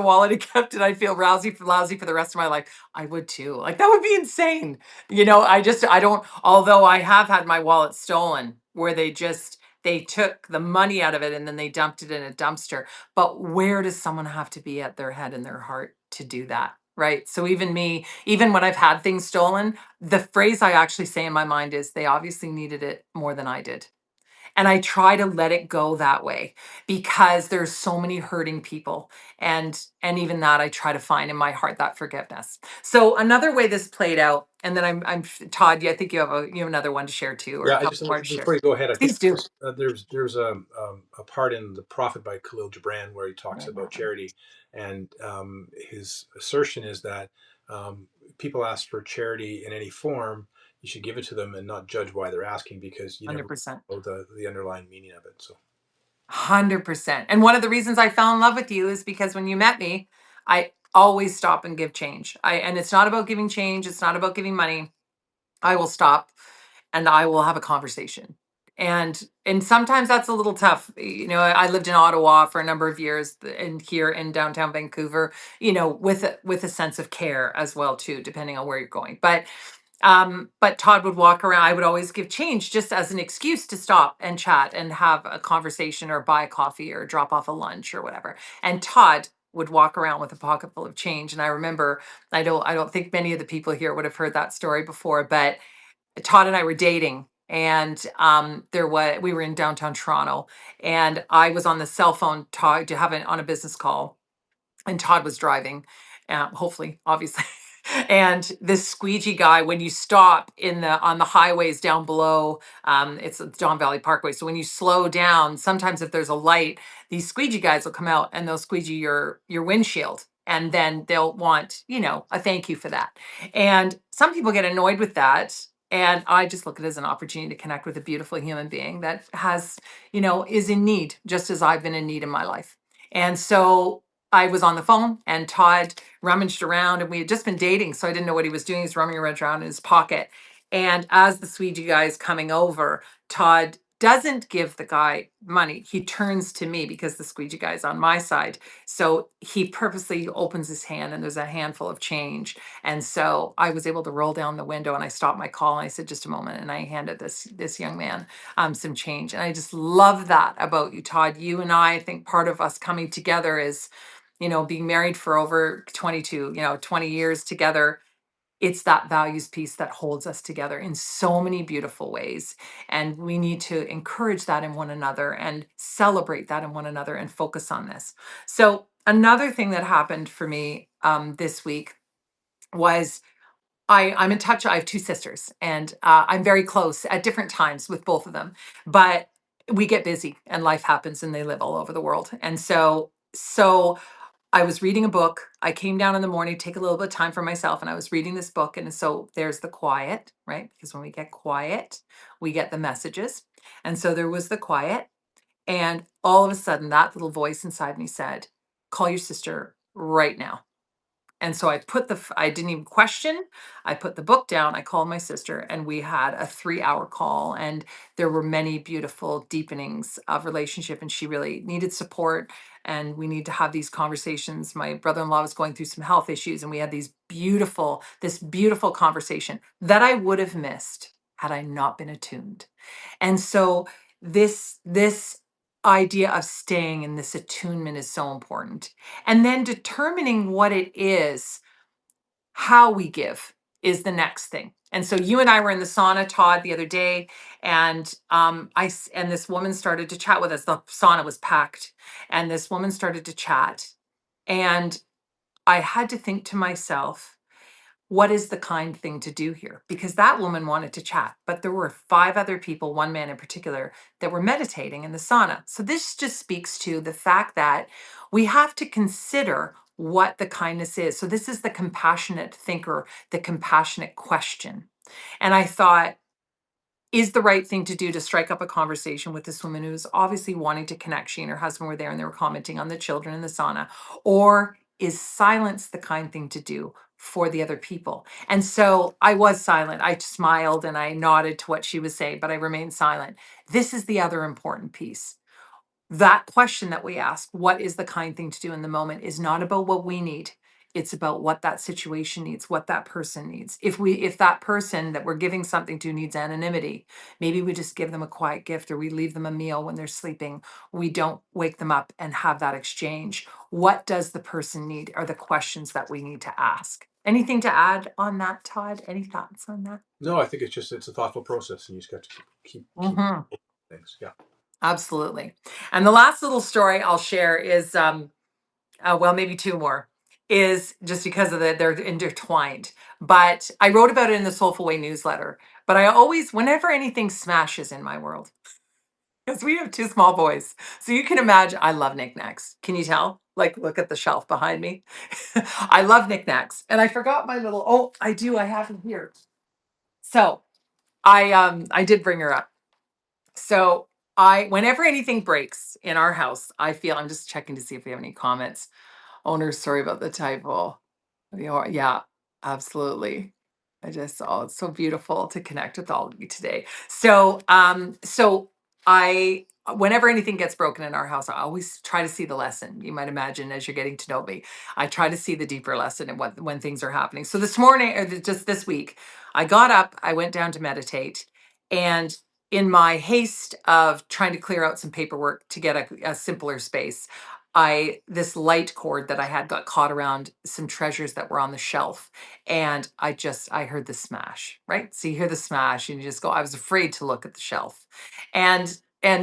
wallet and kept it, I'd feel lousy for the rest of my life. I would too. Like that would be insane. I don't. Although I have had my wallet stolen, where they took the money out of it and then they dumped it in a dumpster. But where does someone have to be at their head and their heart to do that? Right. So even me, even when I've had things stolen, the phrase I actually say in my mind is they obviously needed it more than I did. And I try to let it go that way because there's so many hurting people. And even that I try to find in my heart that forgiveness. So another way this played out, and then I'm Todd, I think you have another one to share too, or a Yeah, I couple just more to share. before you go ahead, I think Please do. there's a part in the Prophet by Khalil Gibran where he talks about charity, and his assertion is that people ask for charity in any form, you should give it to them and not judge why they're asking because you never 100%. know the underlying meaning of it. So 100%. And one of the reasons I fell in love with you is because when you met me, I always stop and give change. And it's not about giving change, it's not about giving money. I will stop and I will have a conversation. And sometimes that's a little tough. I lived in Ottawa for a number of years and here in downtown Vancouver, with a sense of care as well too, depending on where you're going. But Todd would walk around. I would always give change just as an excuse to stop and chat and have a conversation or buy a coffee or drop off a lunch or whatever. And Todd would walk around with a pocket full of change. And I remember, I don't think many of the people here would have heard that story before, but Todd and I were dating. And we were in downtown Toronto, and I was on the cell phone to have on a business call, and Todd was driving, hopefully, obviously. And this squeegee guy, when you stop on the highways down below, it's a Don Valley Parkway. So when you slow down, sometimes if there's a light, these squeegee guys will come out and they'll squeegee your windshield. And then they'll want, a thank you for that. And some people get annoyed with that. And I just look at it as an opportunity to connect with a beautiful human being that is in need, just as I've been in need in my life. And so I was on the phone and Todd rummaged around, and we had just been dating. So I didn't know what he was doing. He's rummaging around in his pocket. And as the Swede guy is coming over, Todd doesn't give the guy money. He turns to me because the squeegee guy is on my side. So he purposely opens his hand and there's a handful of change. And so I was able to roll down the window and I stopped my call and I said, just a moment. And I handed this young man some change. And I just love that about you, Todd. You and I think part of us coming together is, being married for over 22, 20 years together. It's that values piece that holds us together in so many beautiful ways. And we need to encourage that in one another and celebrate that in one another and focus on this. So, another thing that happened for me this week was I'm in touch. I have two sisters, and I'm very close at different times with both of them. But we get busy, and life happens, and they live all over the world. And so I was reading a book. I came down in the morning, take a little bit of time for myself, and I was reading this book. And so there's the quiet, right? Because when we get quiet, we get the messages. And so there was the quiet. And all of a sudden, that little voice inside me said, call your sister right now. And so I didn't even question. I put the book down. I called my sister and we had a 3 hour call. And there were many beautiful deepenings of relationship. And she really needed support. And we need to have these conversations. My brother in law was going through some health issues. And we had this beautiful conversation that I would have missed had I not been attuned. And so this idea of staying in this attunement is so important. And then determining what it is, how we give is the next thing. And so you and I were in the sauna, Todd, the other day, and and this woman started to chat with us. The sauna was packed, and this woman started to chat, and I had to think to myself, what is the kind thing to do here? Because that woman wanted to chat, but there were 5 other people, one man in particular, that were meditating in the sauna. So this just speaks to the fact that we have to consider what the kindness is. So this is the compassionate thinker, the compassionate question. And I thought, is the right thing to do to strike up a conversation with this woman who's obviously wanting to connect? She and her husband were there and they were commenting on the children in the sauna. Or is silence the kind thing to do for the other people? And so I was silent. I smiled and I nodded to what she was saying, but I remained silent. This is the other important piece. That question that we ask, what is the kind thing to do in the moment, is not about what we need. It's about what that situation needs, what that person needs. If that person that we're giving something to needs anonymity, maybe we just give them a quiet gift or we leave them a meal when they're sleeping. We don't wake them up and have that exchange. What does the person need are the questions that we need to ask. Anything to add on that, Todd? Any thoughts on that? No, I think it's a thoughtful process, and you just got to keep Mhm. things. Yeah. Absolutely. And the last little story I'll share is well, maybe two more, is just because of they're intertwined. But I wrote about it in the Soulful Way newsletter. But I always, whenever anything smashes in my world, because we have two small boys. So you can imagine, I love knickknacks. Can you tell? Like, look at the shelf behind me. I love knickknacks. And I forgot my little, oh, I do, I have them here. So I did bring her up. So whenever anything breaks in our house, I'm just checking to see if we have any comments. Owner, sorry about the typo. Yeah, absolutely. It's so beautiful to connect with all of you today. So whenever anything gets broken in our house, I always try to see the lesson. You might imagine as you're getting to know me, I try to see the deeper lesson in when things are happening. So this morning, or just this week, I got up, I went down to meditate, and in my haste of trying to clear out some paperwork to get a simpler space, this light cord that I had got caught around some treasures that were on the shelf. And I heard the smash, right? So you hear the smash and you just go, I was afraid to look at the shelf. And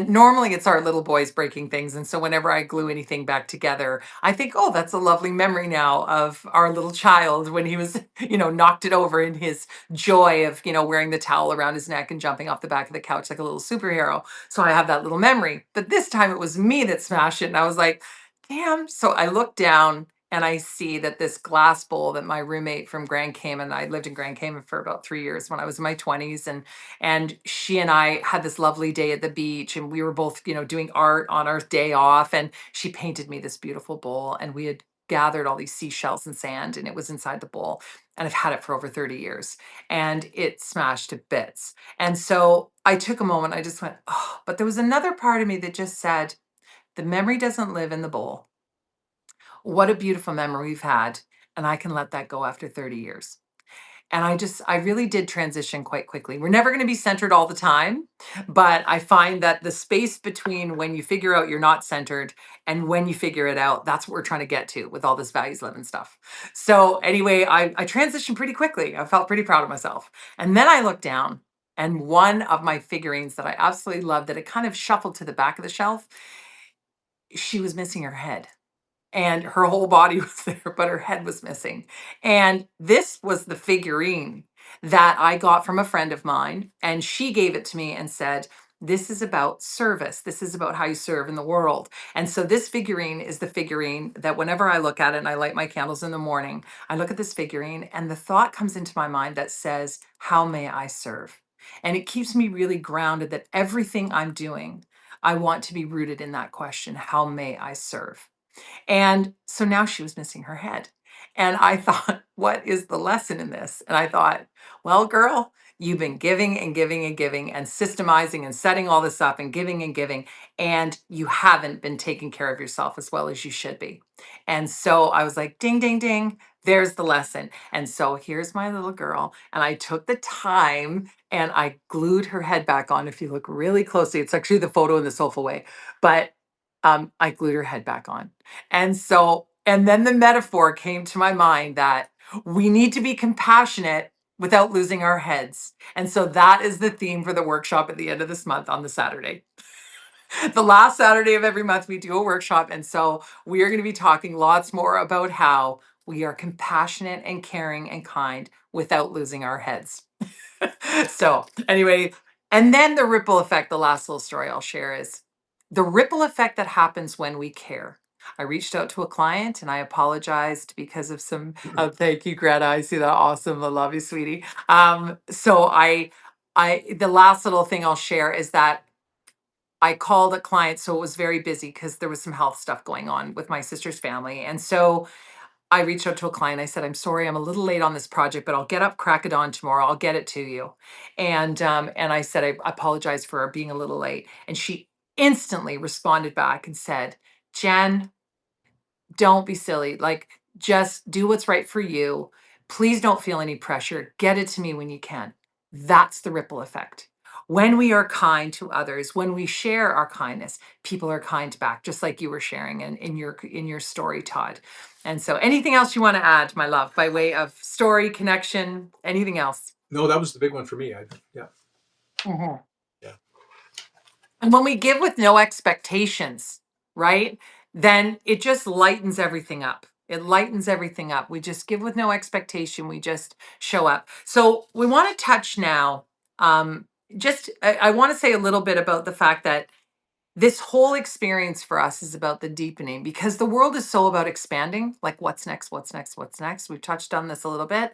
normally it's our little boys breaking things. And so whenever I glue anything back together, I think, oh, that's a lovely memory now of our little child when he was, knocked it over in his joy of, wearing the towel around his neck and jumping off the back of the couch like a little superhero. So I have that little memory. But this time it was me that smashed it. And I was like, damn. So I look down and I see that this glass bowl that my roommate from Grand Cayman, I lived in Grand Cayman for about 3 years when I was in my 20s, and she and I had this lovely day at the beach, and we were both, doing art on our day off, and she painted me this beautiful bowl, and we had gathered all these seashells and sand, and it was inside the bowl. and I've had it for over 30 years, and it smashed to bits. And so I took a moment, I just went, oh, but there was another part of me that just said, the memory doesn't live in the bowl. What a beautiful memory we've had. And I can let that go after 30 years. And I really did transition quite quickly. We're never going to be centered all the time, but I find that the space between when you figure out you're not centered and when you figure it out, that's what we're trying to get to with all this values living stuff. So anyway, I transitioned pretty quickly. I felt pretty proud of myself. And then I looked down, and one of my figurines that I absolutely loved, that it kind of shuffled to the back of the shelf, she was missing her head, and her whole body was there, but her head was missing. And this was the figurine that I got from a friend of mine, and she gave it to me and said, this is about service. This is about how you serve in the world. And so this figurine is the figurine that whenever I look at it and I light my candles in the morning, I look at this figurine and the thought comes into my mind that says, how may I serve? And it keeps me really grounded that everything I'm doing, I want to be rooted in that question, how may I serve? And so now she was missing her head. And I thought, what is the lesson in this? And I thought, well, girl, you've been giving and giving and giving and systemizing and setting all this up and giving, and you haven't been taking care of yourself as well as you should be. And so I was like, ding, ding, ding, there's the lesson. And so here's my little girl. And I took the time and I glued her head back on. If you look really closely, it's actually the photo in the soulful way, but I glued her head back on. And so, and then the metaphor came to my mind that we need to be compassionate without losing our heads. And so that is the theme for the workshop at the end of this month on the Saturday. The last Saturday of every month, we do a workshop. And so we are going to be talking lots more about how we are compassionate and caring and kind without losing our heads. So anyway, and then the ripple effect, the last little story I'll share is the ripple effect that happens when we care. I reached out to a client and I apologized because of some, oh, thank you, Greta. I see that. Awesome. I love you, sweetie. So the last little thing I'll share is that I called a client. So it was very busy because there was some health stuff going on with my sister's family. And so I reached out to a client. I said, I'm sorry, I'm a little late on this project, but I'll get up crack of dawn tomorrow. I'll get it to you. And I said, I apologize for being a little late. And she instantly responded back and said, Jen, don't be silly. Like, just do what's right for you. Please don't feel any pressure. Get it to me when you can. That's the ripple effect. When we are kind to others, when we share our kindness, people are kind back, just like you were sharing in your story, Todd. And so anything else you want to add, my love, by way of story, connection, anything else? No, that was the big one for me. Yeah. Mhm. Yeah. And when we give with no expectations, right, then it just lightens everything up. It lightens everything up. We just give with no expectation. We just show up. So we want to touch now. Um, I want to say a little bit about the fact that this whole experience for us is about the deepening because the world is so about expanding. Like, what's next? What's next? What's next? We've touched on this a little bit.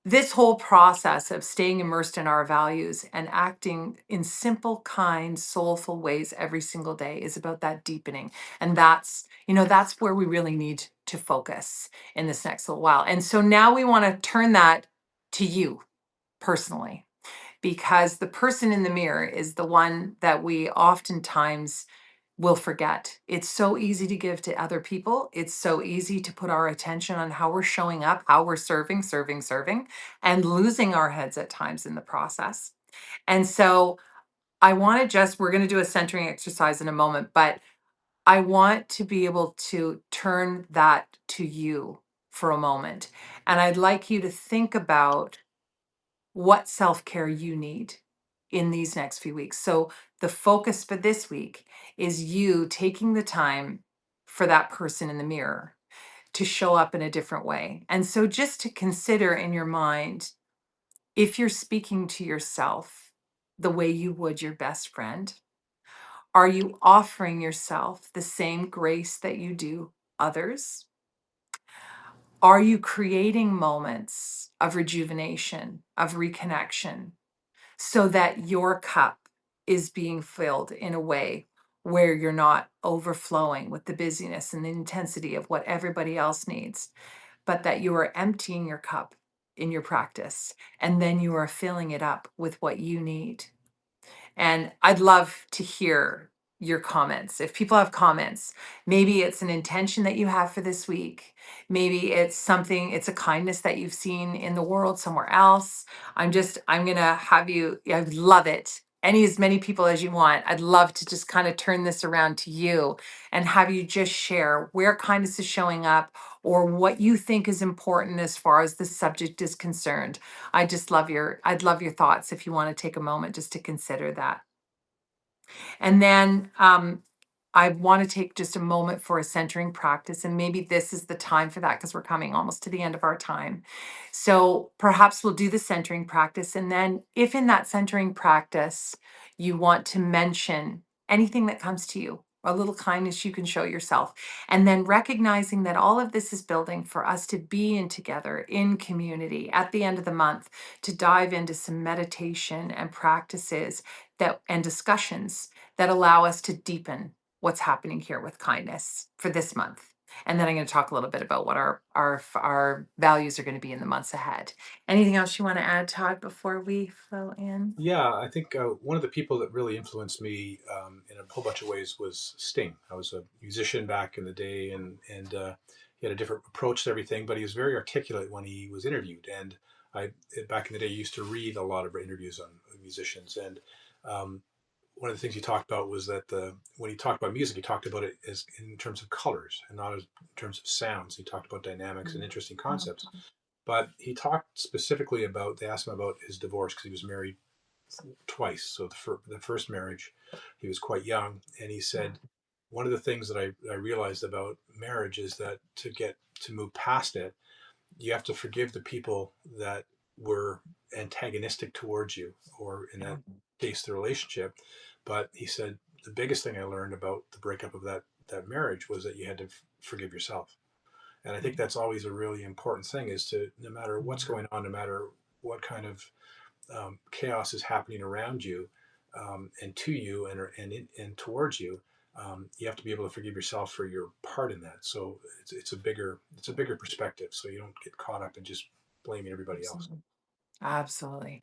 This whole process of staying immersed in our values and acting in simple, kind, soulful ways every single day is about that deepening. And that's where we really need to focus in this next little while. And so now we want to turn that to you personally, because the person in the mirror is the one that we oftentimes will forget. It's so easy to give to other people. It's so easy to put our attention on how we're showing up, how we're serving, and losing our heads at times in the process. And so we're going to do a centering exercise in a moment, but I want to be able to turn that to you for a moment. And I'd like you to think about what self care you need in these next few weeks. So, the focus for this week is you taking the time for that person in the mirror to show up in a different way. And so, just to consider in your mind, if you're speaking to yourself the way you would your best friend, are you offering yourself the same grace that you do others? Are you creating moments of rejuvenation, of reconnection, so that your cup is being filled in a way where you're not overflowing with the busyness and the intensity of what everybody else needs, but that you are emptying your cup in your practice, and then you are filling it up with what you need. And I'd love to hear your comments. If people have comments, maybe it's an intention that you have for this week. Maybe it's something, it's a kindness that you've seen in the world somewhere else. I'm going to have you, I would love it. As many people as you want. I'd love to just kind of turn this around to you and have you just share where kindness is showing up or what you think is important as far as the subject is concerned. I'd love your thoughts if you want to take a moment just to consider that. And then I want to take just a moment for a centering practice. And maybe this is the time for that because we're coming almost to the end of our time. So perhaps we'll do the centering practice. And then, if in that centering practice, you want to mention anything that comes to you, a little kindness you can show yourself. And then recognizing that all of this is building for us to be in together in community at the end of the month, to dive into some meditation and practices and discussions that allow us to deepen what's happening here with kindness for this month. And then I'm going to talk a little bit about what our values are going to be in the months ahead. Anything else you want to add, Todd, before we flow in? Yeah, I think one of the people that really influenced me in a whole bunch of ways was Sting. I was a musician back in the day, and he had a different approach to everything, but he was very articulate when he was interviewed. And I back in the day used to read a lot of interviews on musicians, and um, one of the things he talked about was that when he talked about music, he talked about it as in terms of colors and not as in terms of sounds. He talked about dynamics and interesting concepts. But he talked specifically about, they asked him about his divorce because he was married twice. So the first marriage, he was quite young. And he said, one of the things that I realized about marriage is that to move past it, you have to forgive the people that were antagonistic towards you, or in that case, the relationship. But he said, the biggest thing I learned about the breakup of that marriage was that you had to forgive yourself. And I think that's always a really important thing, is to, no matter what's going on, no matter what kind of chaos is happening around you, and to you, and towards you, you have to be able to forgive yourself for your part in that. So it's a bigger perspective. So you don't get caught up in just blaming everybody else. Absolutely.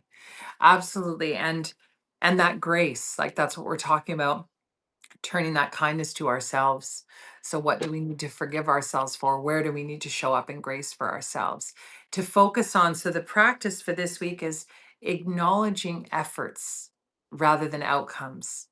Absolutely. Absolutely. And that grace, like that's what we're talking about, turning that kindness to ourselves. So what do we need to forgive ourselves for? Where do we need to show up in grace for ourselves? To focus on. So the practice for this week is acknowledging efforts rather than outcomes,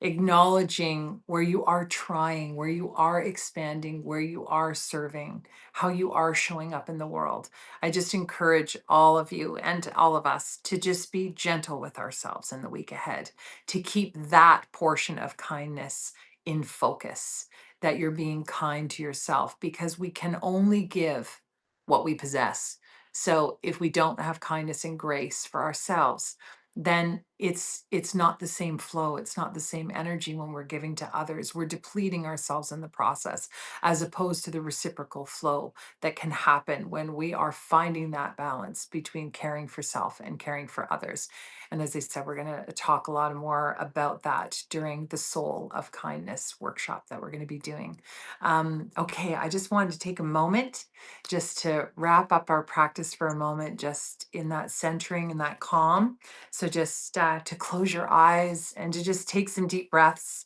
acknowledging where you are trying, where you are expanding, where you are serving, how you are showing up in the world. I just encourage all of you and all of us to just be gentle with ourselves in the week ahead, to keep that portion of kindness in focus, that you're being kind to yourself, because we can only give what we possess. So if we don't have kindness and grace for ourselves, then it's not the same flow, it's not the same energy when we're giving to others. We're depleting ourselves in the process, as opposed to the reciprocal flow that can happen when we are finding that balance between caring for self and caring for others. And as I said, we're going to talk a lot more about that during the Soul of Kindness workshop that we're going to be doing. Okay, I just wanted to take a moment just to wrap up our practice for a moment, just in that centering and that calm. So just to close your eyes and to just take some deep breaths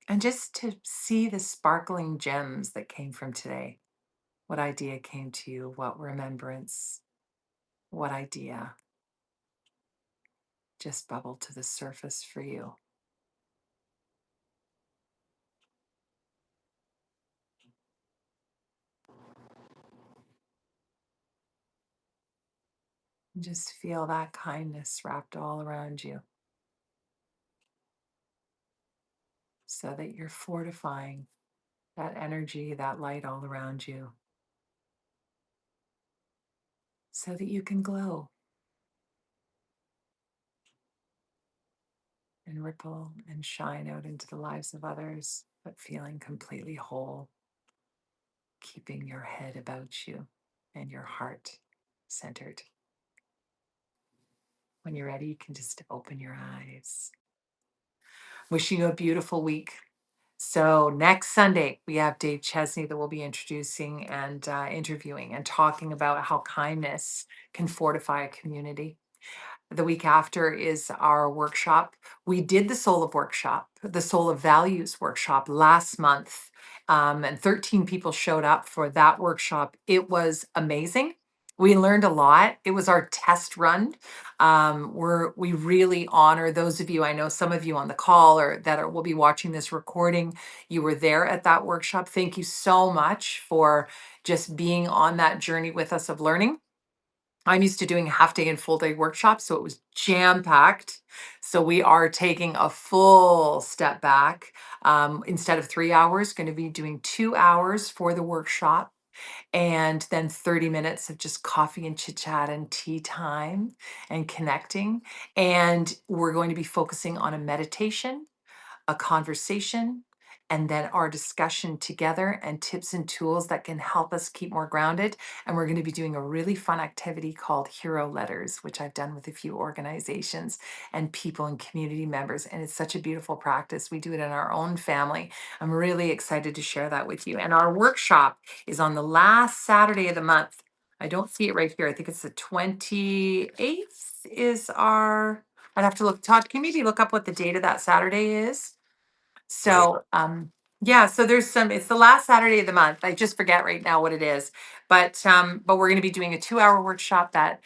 and just to see the sparkling gems that came from today. What idea came to you? What remembrance? What idea just bubbled to the surface for you? And just feel that kindness wrapped all around you, so that you're fortifying that energy, that light all around you, so that you can glow and ripple and shine out into the lives of others, but feeling completely whole, keeping your head about you and your heart centered. When you're ready, you can just open your eyes. Wishing you a beautiful week. So next Sunday, we have Dave Chesney that will be introducing and interviewing and talking about how kindness can fortify a community. The week after is our workshop. We did the Soul of Workshop, the Soul of Values workshop last month, and 13 people showed up for that workshop. It was amazing. We learned a lot. It was our test run. We really honor those of you. I know some of you on the call or will be watching this recording. You were there at that workshop. Thank you so much for just being on that journey with us of learning. I'm used to doing half day and full day workshops, so it was jam packed. So we are taking a full step back. Instead of 3 hours, going to be doing 2 hours for the workshop, and then 30 minutes of just coffee and chit chat and tea time and connecting. And we're going to be focusing on a meditation, a conversation, and then our discussion together and tips and tools that can help us keep more grounded. And we're going to be doing a really fun activity called Hero Letters, which I've done with a few organizations and people and community members. And it's such a beautiful practice. We do it in our own family. I'm really excited to share that with you. And our workshop is on the last Saturday of the month. I don't see it right here. I think it's the 28th is our, I'd have to look. Todd, can you maybe look up what the date of that Saturday is? I So, yeah, so it's the last Saturday of the month. I just forget right now what it is. But we're going to be doing a 2 hour workshop that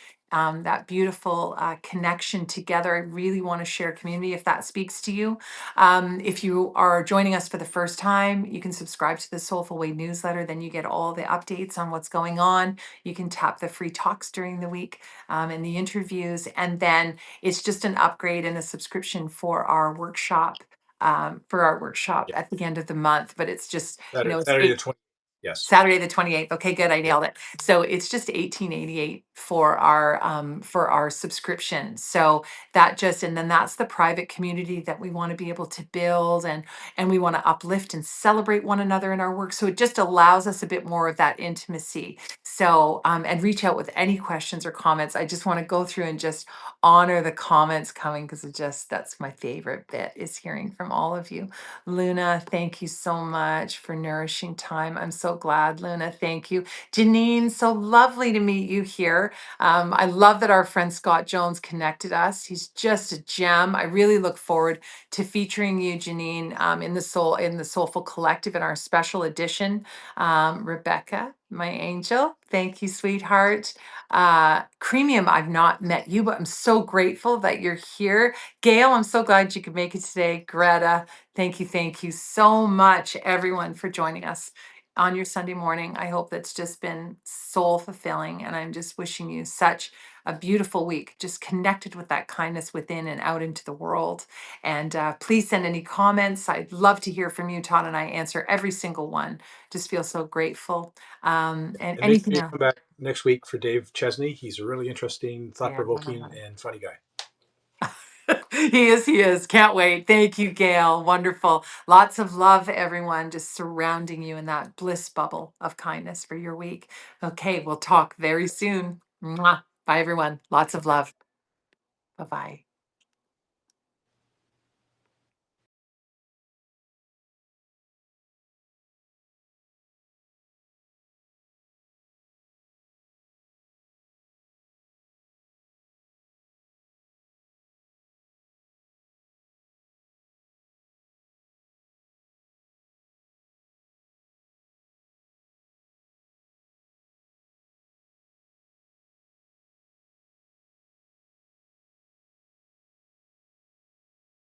beautiful connection together. I really want to share community if that speaks to you. If you are joining us for the first time, you can subscribe to the Soulful Way newsletter. Then you get all the updates on what's going on. You can tap the free talks during the week and the interviews. And then it's just an upgrade and a subscription for our workshop yeah, at the end of the month. But it's just, it's Saturday the 20th. Yes. Saturday the 28th. Okay, good. I Yeah. nailed it. So it's just 1888 for our subscription. So and then that's the private community that we want to be able to build, and we want to uplift and celebrate one another in our work. So it just allows us a bit more of that intimacy. So and reach out with any questions or comments. I just want to go through and just honor the comments coming, because that's my favorite bit, is hearing from all of you. Luna, thank you so much for nourishing time. I'm so glad, Luna. Thank you. Janine, so lovely to meet you here. I love that our friend Scott Jones connected us. He's just a gem. I really look forward to featuring you, Janine, in the Soulful Collective in our special edition. Rebecca, my angel, thank you, sweetheart. Creamium, I've not met you, but I'm so grateful that you're here. Gail, I'm so glad you could make it today. Greta, thank you so much, everyone, for joining us on your Sunday morning. I hope that's just been soul fulfilling, and I'm just wishing you such a beautiful week, just connected with that kindness within and out into the world. And please send any comments. I'd love to hear from you. Todd and I answer every single one. Just feel so grateful. And And make anything sure you else? come back next week for Dave Chesney. He's a really interesting, thought Yeah. provoking, and funny guy. He is. Can't wait. Thank you, Gail. Wonderful. Lots of love, everyone, just surrounding you in that bliss bubble of kindness for your week. Okay, we'll talk very soon. Mwah. Bye, everyone. Lots of love. Bye bye.